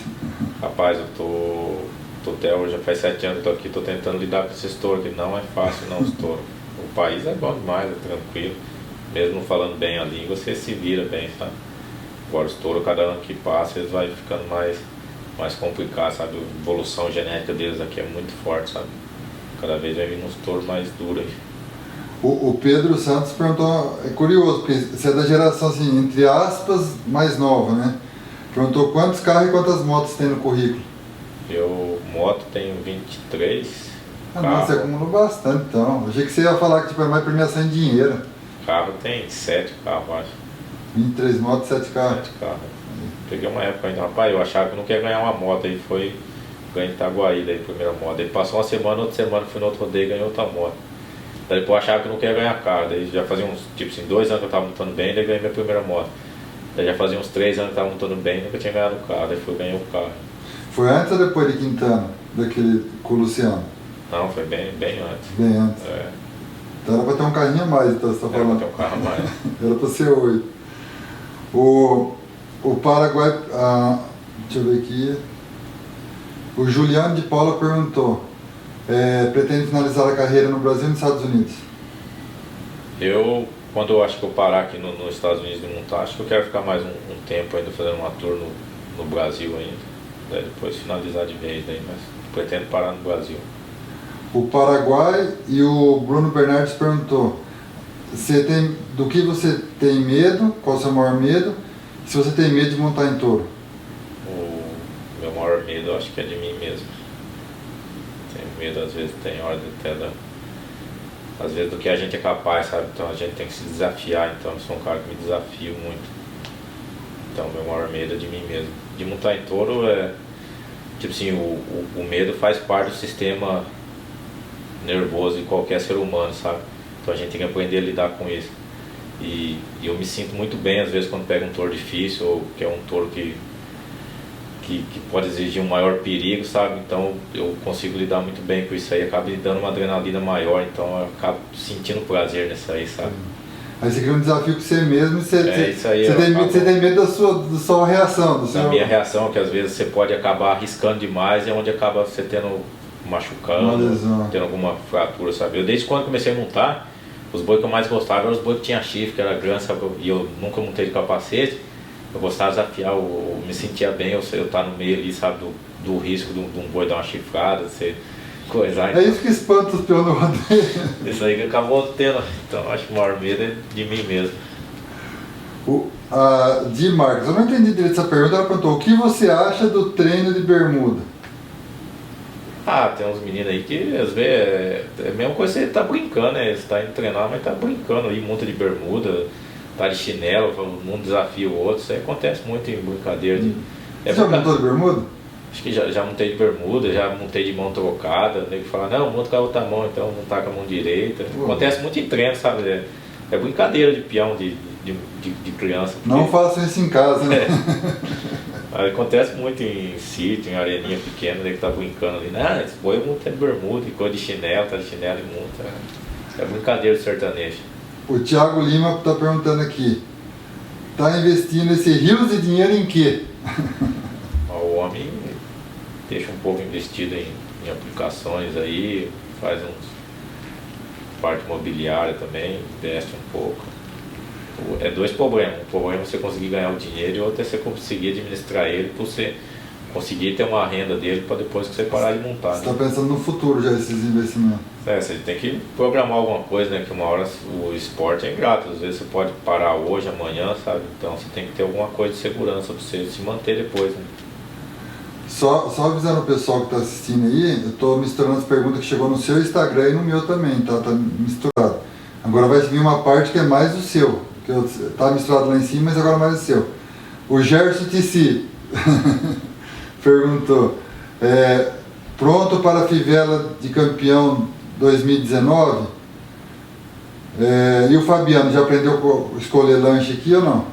Rapaz, eu tô até hoje, já faz 7 anos que eu tô aqui, tô tentando lidar com esses touros, que não é fácil não, os touros. O país é bom demais, é tranquilo. Mesmo falando bem a língua, você se vira bem, sabe? Agora os touros, cada ano que passa, eles vão ficando mais complicados, sabe? A evolução genética deles aqui é muito forte, sabe? Cada vez vai vindo uns touros mais duros. O Pedro Santos perguntou, é curioso, porque você é da geração, assim, entre aspas, mais nova, né? Perguntou quantos carros e quantas motos tem no currículo? Eu, moto, tenho 23. Não, você acumulou bastante, então. Eu achei que você ia falar que tipo, é mais premiação em dinheiro. Carro tem 7 carros, acho. 23 motos, 7 carros. 7 carros. Peguei uma época ainda, rapaz, eu achava que eu não queria ganhar uma moto, aí foi ganhar em Itaguaí, daí primeira moto. Aí passou uma semana, outra semana fui no outro rodeio e ganhei outra moto. Daí depois eu achava que eu não queria ganhar carro, daí já fazia uns, tipo assim, 2 anos que eu tava montando bem, daí ganhei minha primeira moto. Daí já fazia uns 3 anos que eu tava montando bem e nunca tinha ganhado o carro, daí fui ganhar o carro. Foi antes ou depois de Quintana, daquele com o Luciano? Não, foi bem antes. Bem antes. É. Então era pra ter um carrinho a mais, então você tá falando. Era pra ter um carro a mais. Era pra ser 8. O Paraguai, deixa eu ver aqui. O Juliano de Paula perguntou, pretende finalizar a carreira no Brasil ou nos Estados Unidos? Quando eu acho que eu parar aqui nos Estados Unidos de montar, acho que eu quero ficar mais um tempo ainda fazendo uma tour no Brasil ainda. Daí depois finalizar de vez, daí, mas pretendo parar no Brasil. O Paraguai e o Bruno Bernardes perguntou, do que você tem medo, qual é o seu maior medo, se você tem medo de montar em touro? acho que é de mim mesmo. Tenho medo, às vezes, tem hora até às vezes do que a gente é capaz, sabe? Então a gente tem que se desafiar, então eu sou um cara que me desafio muito. Então meu maior medo é de mim mesmo. De montar em touro tipo assim, o medo faz parte do sistema nervoso de qualquer ser humano, sabe? Então a gente tem que aprender a lidar com isso. E eu me sinto muito bem às vezes quando pego um touro difícil, ou que é um touro que pode exigir um maior perigo, sabe? Então eu consigo lidar muito bem com isso aí, acaba me dando uma adrenalina maior, então eu acabo sentindo prazer nisso aí, sabe? Aí você cria um desafio com você mesmo e isso aí você tem medo da sua reação. Da minha reação, que às vezes você pode acabar arriscando demais, é onde acaba você machucando, tendo alguma fratura, sabe? Eu desde quando comecei a montar, os bois que eu mais gostava eram os bois que tinha chifre, que era grande, sabe? E eu nunca montei de capacete. Eu gostava de desafiar, eu me sentia bem eu estar no meio ali, sabe, do risco de um boi dar uma chifrada, você coisar. Então. É isso que espanta os peões do rodeio. Isso aí que acabou tendo, então acho que o maior medo é de mim mesmo. De Marcos, eu não entendi direito essa pergunta, ela perguntou, o que você acha do treino de bermuda? Tem uns meninos aí que às vezes é a mesma coisa, você tá brincando, né? Você tá indo treinar, mas tá brincando aí, monta de bermuda, tá de chinelo, um desafia o outro, isso aí acontece muito em brincadeira. Você já montou de bermuda? Acho que já montei de bermuda, já montei de mão trocada, nego fala, não, monta com a outra mão, então não tá com a mão direita. Acontece muito em treino, sabe? É brincadeira de peão de criança. Porque... Não façam isso em casa, né? Acontece muito em sítio, em areninha pequena, que tá brincando ali, esse boi eu montei de bermuda, e cor de chinelo, tá de chinelo e monta. É brincadeira de sertanejo. O Thiago Lima está perguntando aqui, está investindo esse rios de dinheiro em quê? O homem deixa um pouco investido em aplicações aí, faz parte imobiliária também, investe um pouco. É dois problemas. Um problema é você conseguir ganhar o dinheiro e outro é você conseguir administrar ele para você conseguir ter uma renda dele para depois que você parar de montar. Você está pensando no futuro já, esses investimentos? Você tem que programar alguma coisa, né? Que uma hora o esporte é ingrato. Às vezes você pode parar hoje, amanhã, sabe? Então você tem que ter alguma coisa de segurança para você se manter depois, né? Só avisando o pessoal que está assistindo aí, eu estou misturando as perguntas que chegou no seu Instagram e no meu também, tá? Tá misturado. Agora vai vir uma parte que é mais o seu. Que tá misturado lá em cima, mas agora mais o seu. O Gerson Tissi perguntou, pronto para a Fivela de campeão 2019? E o Fabiano, já aprendeu a escolher lanche aqui ou não?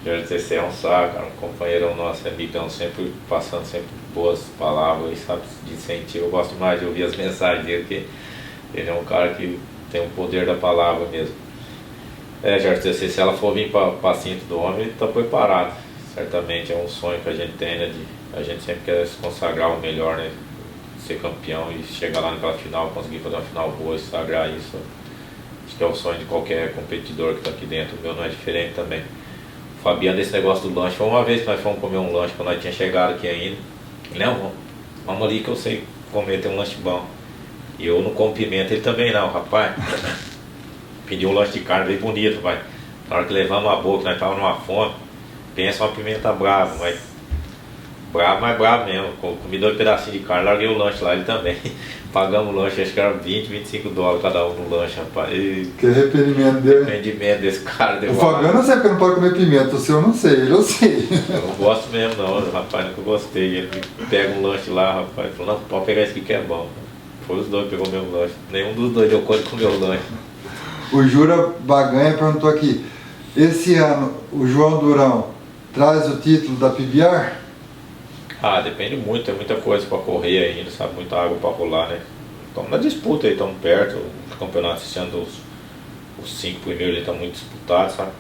Gerson Tissi é um saco, um companheirão nosso, amigão, sempre passando sempre boas palavras, sabe, de incentivo. Eu gosto mais de ouvir as mensagens dele, porque ele é um cara que tem o poder da palavra mesmo. Gerson, se ela for vir para cinto do homem, ele está preparado. Certamente é um sonho que a gente tem, né? A gente sempre quer se consagrar o melhor, né? Ser campeão e chegar lá naquela final, conseguir fazer uma final boa e sagrar isso. Acho que é o sonho de qualquer competidor que está aqui dentro. O meu não é diferente também. O Fabiano, desse negócio do lanche, foi uma vez que nós fomos comer um lanche, quando nós tínhamos chegado aqui ainda. Não, vamos ali que eu sei comer, tem um lanche bom. E eu não como pimenta, ele também não, rapaz. Pediu um lanche de carne bem bonito, vai. Na hora que levamos a boca, nós estávamos numa fome, pensa uma pimenta brava, mas bravo mesmo. Comi 2 pedacinhos de carne, larguei o lanche lá, ele também. Pagamos o lanche, acho que era 20, 25 dólares cada um no lanche, rapaz. Que arrependimento dele. Arrependimento desse cara. O Fabiano não sei porque não pode comer pimenta, o seu eu não sei, ele eu sei. Eu não gosto mesmo não, rapaz, nunca gostei. Ele pega um lanche lá, rapaz, falou, não, pode pegar esse aqui que é bom. Foi os dois que pegou meu lanche. Nenhum dos dois deu conta de comer o lanche. O Jura Baganha perguntou aqui, esse ano o João Durão traz o título da PBR? Depende muito, tem muita coisa para correr ainda, sabe? Muita água para rolar, né? Estamos na disputa aí, estamos perto. O campeonato esse ano, os 5 primeiros estão muito disputados, sabe?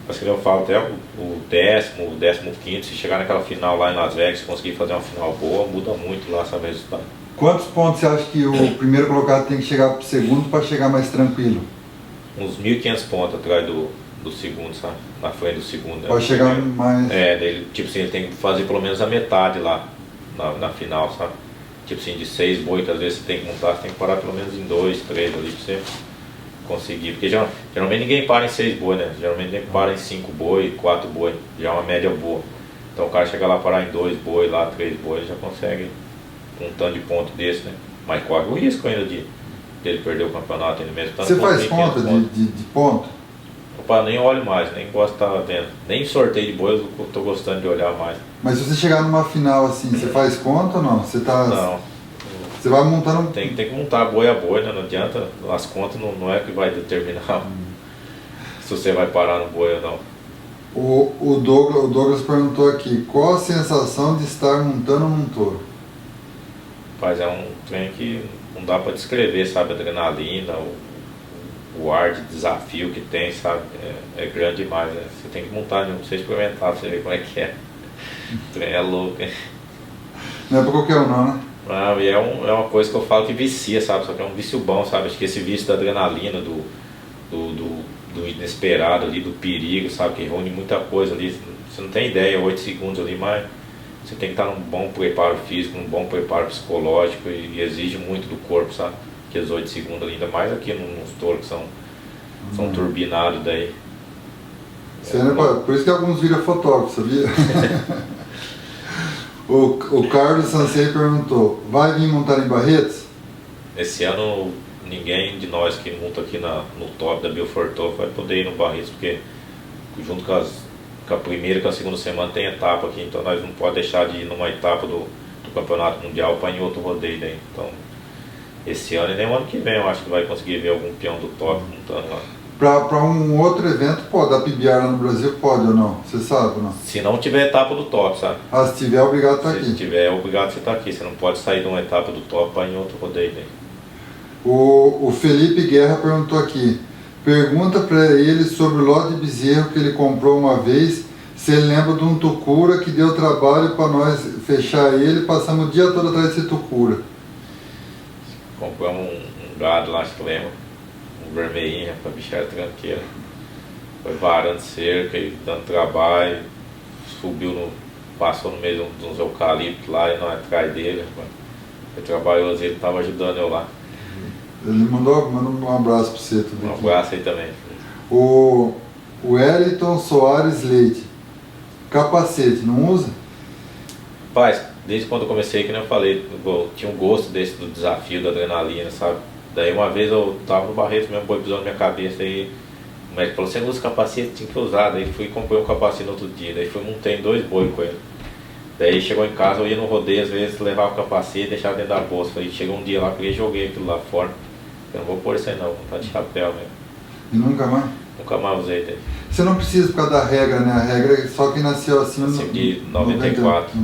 Mas que eu falo, até o 15º, se chegar naquela final lá em Las Vegas, conseguir fazer uma final boa, muda muito lá, sabe, o resultado. Quantos pontos você acha que o primeiro colocado tem que chegar para o segundo para chegar mais tranquilo? Uns 1.500 pontos atrás do segundo, sabe? Na frente do segundo. Pode chegar mais... Ele, tipo assim, ele tem que fazer pelo menos a metade lá na final, sabe? Tipo assim, de 6 boi, que às vezes você tem que montar, você tem que parar pelo menos em 2, 3 ali pra você conseguir. Porque geralmente ninguém para em 6 boi, né? Geralmente ninguém para em 5 boi, 4 boi. Já é uma média boa. Então o cara chega lá parar em 2 boi, lá 3 boi, já consegue um tanto de ponto desse, né? Mas corre o risco ainda de ele perder o campeonato ele mesmo. Você faz conta de ponto? Opa, nem olho mais, nem gosto de estar vendo. Nem sorteio de boi eu tô gostando de olhar mais. Mas se você chegar numa final assim, você faz conta ou não? Você tá... Não. Você vai montando... Tem que montar boi a boi, né? Não adianta, as contas não é que vai determinar se você vai parar no boi ou não. O Douglas perguntou aqui, qual a sensação de estar montando num touro? Mas é um trem que não dá pra descrever, sabe? A adrenalina, o ar de desafio que tem, sabe? É grande demais, né? Você tem que montar, pra você experimentar, pra você ver como é que é. O trem é louco, hein? Não é pra qualquer um não, né? Não, e é uma coisa que eu falo que vicia, sabe? Só que é um vício bom, sabe? Acho que esse vício da adrenalina, do inesperado ali, do perigo, sabe? Que reúne muita coisa ali. Você não tem ideia, 8 segundos ali, mas você tem que estar num bom preparo físico, num bom preparo psicológico e exige muito do corpo, sabe? Aqueles 8 segundos ali, ainda mais aqui nos touros que são turbinados daí. Por isso que alguns viram fotógrafo, sabia? O Carlos Sansei perguntou, vai vir montar em Barretos? Esse ano ninguém de nós que monta aqui no top da Belfortov vai poder ir no Barretos, porque junto com a primeira e com a segunda semana tem etapa aqui, então nós não podemos deixar de ir numa etapa do Campeonato Mundial para ir em outro rodeio daí. Então esse ano e nem o ano que vem eu acho que vai conseguir ver algum peão do top montando lá. Para um outro evento pode, a PBR lá no Brasil pode ou não? Você sabe ou não? Se não tiver etapa do top, sabe? Ah, se tiver, é obrigado a estar aqui. Se tiver, é obrigado você estar aqui. Você não pode sair de uma etapa do top para ir em outro rodeio daí. O Felipe Guerra perguntou aqui, pergunta para ele sobre o lote de bezerro que ele comprou uma vez, se ele lembra de um tucura que deu trabalho para nós fechar ele, passamos o dia todo atrás desse tucura. Compramos um gado lá, acho que lembra. Vermelhinha para bichar tranqueira. Foi varando cerca e dando trabalho, passou no meio de uns eucaliptos lá e nós atrás dele. Foi trabalhoso, ele estava ajudando eu lá. Ele mandou um abraço para você também. Um abraço aí também. O Wellington Soares Leite, capacete, não usa? Rapaz, desde quando eu comecei, que nem eu falei, eu tinha um gosto desse do desafio, da adrenalina, sabe? Daí uma vez eu tava no Barreto mesmo, boi pisou na minha cabeça e o médico falou, você não usa capacete, tinha que usar. Daí fui e comprei um capacete no outro dia, daí fui montei 2 boi com ele. Daí chegou em casa, eu ia no rodeio, às vezes levava o capacete e deixava dentro da bolsa. Falei, chegou um dia lá que eu joguei aquilo lá fora. Eu não vou pôr isso aí não, vou estar de chapéu mesmo. E nunca mais? Nunca mais usei daí. Você não precisa por causa da regra, né? A regra é só quem nasceu acima de 1994.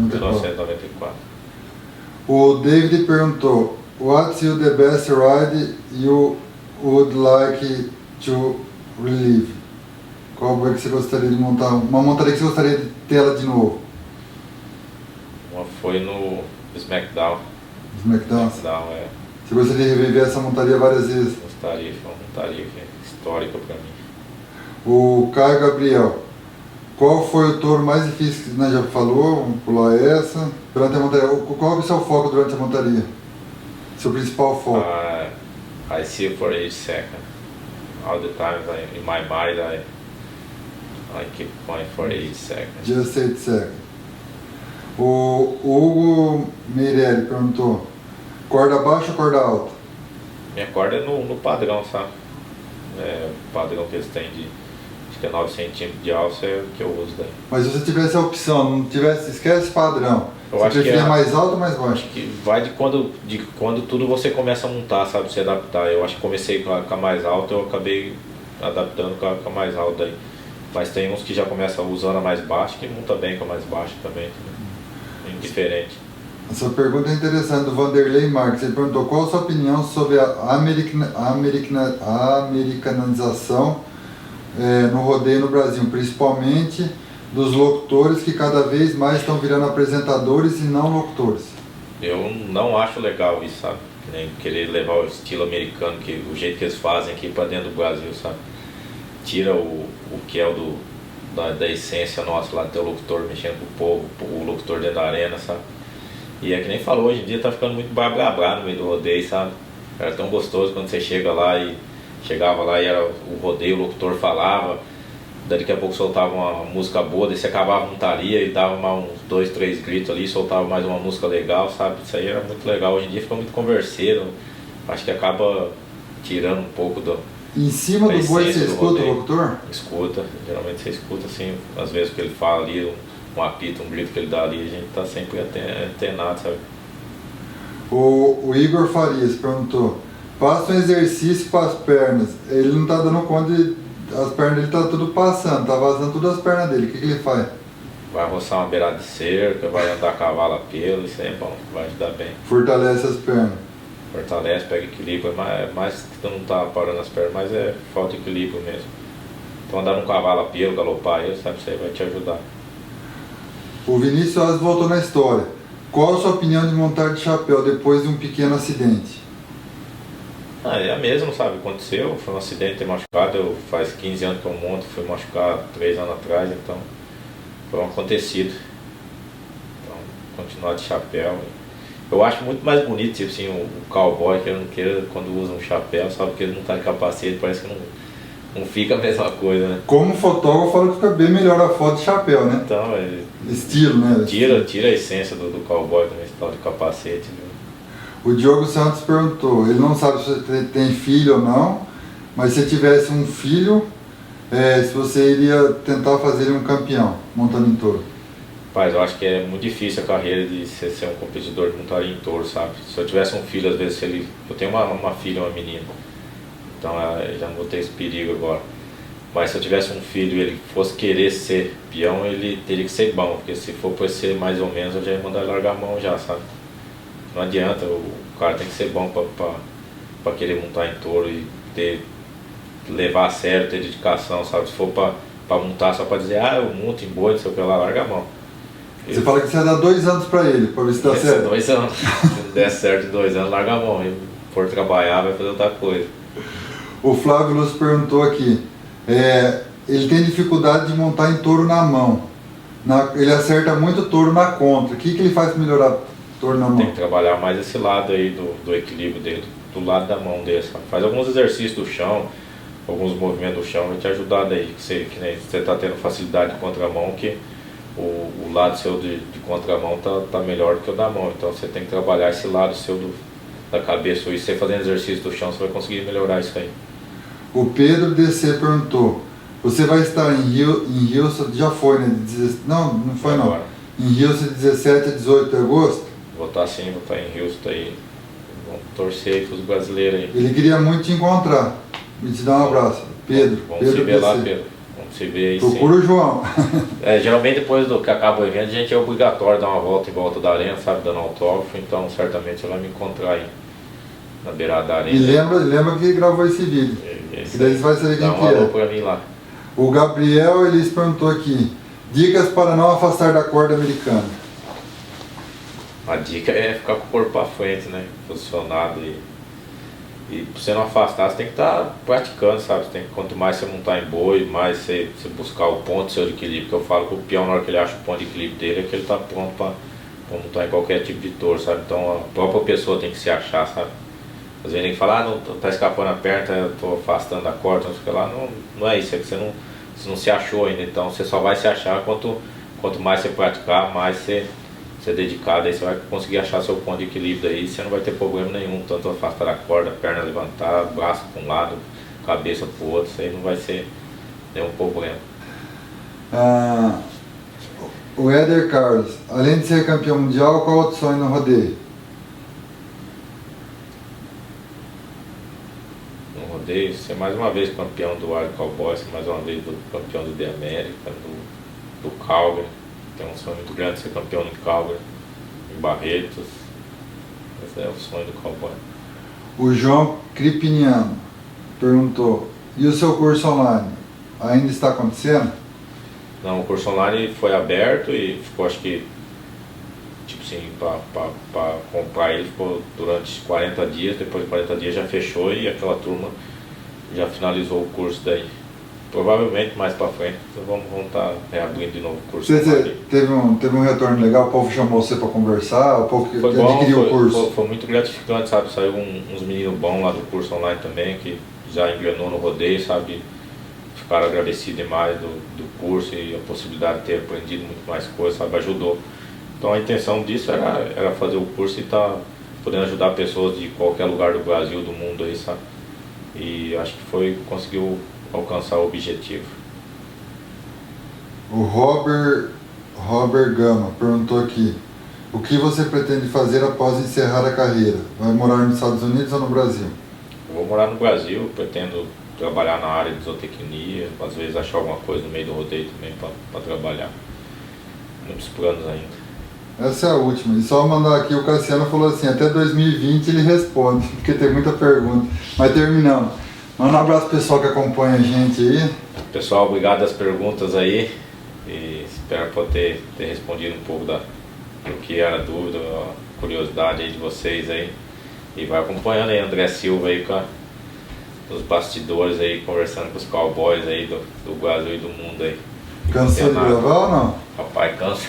O David perguntou, what's the best ride you would like to relive? Qual boi que você gostaria de montar? Uma montaria que você gostaria de ter ela de novo? Uma foi no SmackDown. SmackDown? SmackDown, é. Você gostaria de reviver essa montaria várias vezes? Gostaria, foi uma montaria histórica para mim. O Caio Gabriel, qual foi o touro mais difícil que nós já falou? Vamos pular essa. Durante a montaria, qual é o seu foco durante a montaria? Seu principal foco? I see for each second. All the time in my mind I keep going for each second. Just 8 seconds. O Hugo Meirelli perguntou, corda baixa ou corda alta? Minha corda é no padrão, sabe? O padrão que eles têm acho que é 9 centímetros de alça é o que eu uso daí. Mas se você tivesse a opção, não tivesse, esquece padrão. Você acho preferia mais alto ou mais baixo? Acho que vai de quando tudo você começa a montar, sabe? Se adaptar. Eu acho que comecei com a mais alta, eu acabei adaptando com a mais alta aí. Mas tem uns que já começam usando a mais baixa, que monta bem com a mais baixa também. Indiferente. Essa pergunta é interessante, do Vanderlei Marques. Ele perguntou qual a sua opinião sobre a americanização no rodeio no Brasil, principalmente dos locutores que cada vez mais estão virando apresentadores e não locutores. Eu não acho legal isso, sabe? Nem querer levar o estilo americano, o jeito que eles fazem aqui para dentro do Brasil, sabe? Tira o que é da essência nossa lá, ter o locutor mexendo com o povo, o locutor dentro da arena, sabe? E é que nem falou, hoje em dia tá ficando muito blá no meio do rodeio, sabe? Era tão gostoso quando você chegava lá e era o rodeio, o locutor falava. daqui a pouco soltava uma música boa, daí você acabava a montaria e dava mais uns 2, 3 gritos ali, soltava mais uma música legal, sabe? Isso aí era muito legal. Hoje em dia fica muito converseiro, acho que acaba tirando um pouco Em cima do boi você escuta o locutor? Escuta, geralmente você escuta assim, às vezes o que ele fala ali, um apito, um grito que ele dá ali, a gente tá sempre antenado, sabe? O Igor Farias perguntou, passa um exercício para as pernas, ele não tá dando conta as pernas dele tá tudo passando, tá vazando todas as pernas dele, o que ele faz? Vai roçar uma beirada de cerca, vai andar a cavalo a pelo, isso aí é bom, vai ajudar bem. Fortalece as pernas. Fortalece, pega equilíbrio, mais que tu não tá parando as pernas, mas é falta de equilíbrio mesmo. Então andar num cavalo a pelo, galopar ele, sabe, isso aí vai te ajudar. O Vinícius Soares voltou na história. Qual a sua opinião de montar de chapéu depois de um pequeno acidente? É a mesma, sabe, aconteceu, foi um acidente, ter machucado, faz 15 anos que eu monto, fui machucado 3 anos atrás, então foi um acontecido. Então, continuar de chapéu. Eu acho muito mais bonito, tipo assim, o cowboy que eu não queira quando usa um chapéu, sabe, que ele não tá de capacete, parece que não fica a mesma coisa, né? Como fotógrafo, eu falo que fica bem melhor a foto de chapéu, né? Então, estilo, né? Tira a essência do cowboy também, esse tal de capacete, né? O Diogo Santos perguntou, ele não sabe se você tem filho ou não, mas se tivesse um filho, se você iria tentar fazer ele um campeão, montando em touro. Rapaz, eu acho que é muito difícil a carreira de ser um competidor de montaria em touro, sabe? Se eu tivesse um filho, às vezes, eu tenho uma filha, uma menina, então eu já não vou ter esse perigo agora. Mas se eu tivesse um filho e ele fosse querer ser peão, ele teria que ser bom, porque se for para ser mais ou menos, eu já ia mandar ele largar a mão já, sabe? Não adianta, o cara tem que ser bom para querer montar em touro e levar a sério, ter dedicação, sabe? Se for para montar só para dizer, eu monto em boi, não sei o que lá, larga a mão. Você fala que você vai dar 2 anos para ele, para ver se dá certo. 2 anos. Se não der certo em 2 anos, larga a mão. Se for trabalhar, vai fazer outra coisa. O Flávio Lúcio perguntou aqui, ele tem dificuldade de montar em touro na mão. Ele acerta muito touro na contra. O que ele faz para melhorar touro na mão? Tem que trabalhar mais esse lado aí do equilíbrio dele, do lado da mão dele. Sabe? Faz alguns exercícios do chão, alguns movimentos do chão, vai te ajudar daí. Que nem você está tendo facilidade de contramão, que o lado seu de contramão tá melhor do que o da mão. Então você tem que trabalhar esse lado seu da cabeça. E você fazendo exercício do chão, você vai conseguir melhorar isso aí. O Pedro DC perguntou, você vai estar em Houston, já foi, né? Não foi não. Em Houston de 17 a 18 de agosto? Vou estar sim, vou estar em Houston aí. Vamos torcer aí para os brasileiros aí. Ele queria muito te encontrar e te dar um abraço. Pedro. Vamos se ver lá, Pedro. Vamos se ver aí. Procura sim. O João. Geralmente depois do que acaba o evento, a gente é obrigatório dar uma volta em volta da arena, sabe? Dando autógrafo, então certamente você vai me encontrar aí. Na beirada da arena. E lembra que gravou esse vídeo. E daí você vai saber quem que é. Dá um pra mim lá. O Gabriel, ele perguntou aqui, dicas para não afastar da corda americana. A dica é ficar com o corpo para frente, né? Posicionado e pra você não afastar, você tem que estar praticando, sabe? Quanto mais você montar em boi, mais você buscar o ponto seu de equilíbrio. Que eu falo que o peão, na hora que ele acha o ponto de equilíbrio dele, é que ele está pronto para montar em qualquer tipo de touro, sabe? Então a própria pessoa tem que se achar, sabe? Às vezes tem que falar, não, tá escapando a perna, eu tô afastando da corda, não sei o que lá. Não é isso, é que você não se achou ainda. Então você só vai se achar quanto mais você praticar, mais você dedicado, aí você vai conseguir achar seu ponto de equilíbrio aí, você não vai ter problema nenhum, tanto afastar da corda, perna levantar, braço para um lado, cabeça para o outro, isso aí não vai ser nenhum problema. O Éder Carlos, além de ser campeão mundial, qual outro sonho no rodeio? No rodeio, ser mais uma vez campeão do Wild Cowboy, ser mais uma vez campeão do The America, do Calgary. Tem um sonho muito grande ser campeão de Calgary, em Barretos. Esse é o sonho do cowboy. O João Cripiniano perguntou, e o seu curso online? Ainda está acontecendo? Não, o curso online foi aberto e ficou, acho que, tipo assim, para comprar ele ficou durante 40 dias, depois de 40 dias já fechou e aquela turma já finalizou o curso daí. Provavelmente mais para frente vamos estar reabrindo de novo o curso. Você teve um retorno legal, o povo chamou você para conversar, o povo que adquiriu o curso? Foi muito gratificante, sabe? Saiu uns meninos bons lá do curso online também, que já engrenou no rodeio, sabe? ficaram agradecidos demais do curso e a possibilidade de ter aprendido muito mais coisas, sabe, ajudou. Então a intenção disso era fazer o curso e estar podendo ajudar pessoas de qualquer lugar do Brasil, do mundo aí, sabe? E acho que conseguiu alcançar o objetivo. O Robert Gama perguntou aqui: o que você pretende fazer após encerrar a carreira? Vai morar nos Estados Unidos ou no Brasil? Eu vou morar no Brasil, pretendo trabalhar na área de zootecnia, às vezes achar alguma coisa no meio do rodeio também para trabalhar. Muitos planos ainda. Essa é a última. E só mandar aqui, o Cassiano falou assim, até 2020 ele responde, porque tem muita pergunta. Mas terminamos. Manda um abraço pro pessoal que acompanha a gente aí. Pessoal, obrigado das perguntas aí. E espero poder ter respondido um pouco do que era a dúvida, a curiosidade aí de vocês aí. E vai acompanhando aí André Silva aí com os bastidores aí, conversando com os cowboys aí do Brasil e do mundo aí. Cansou de gravar ou não? Rapaz, cansa.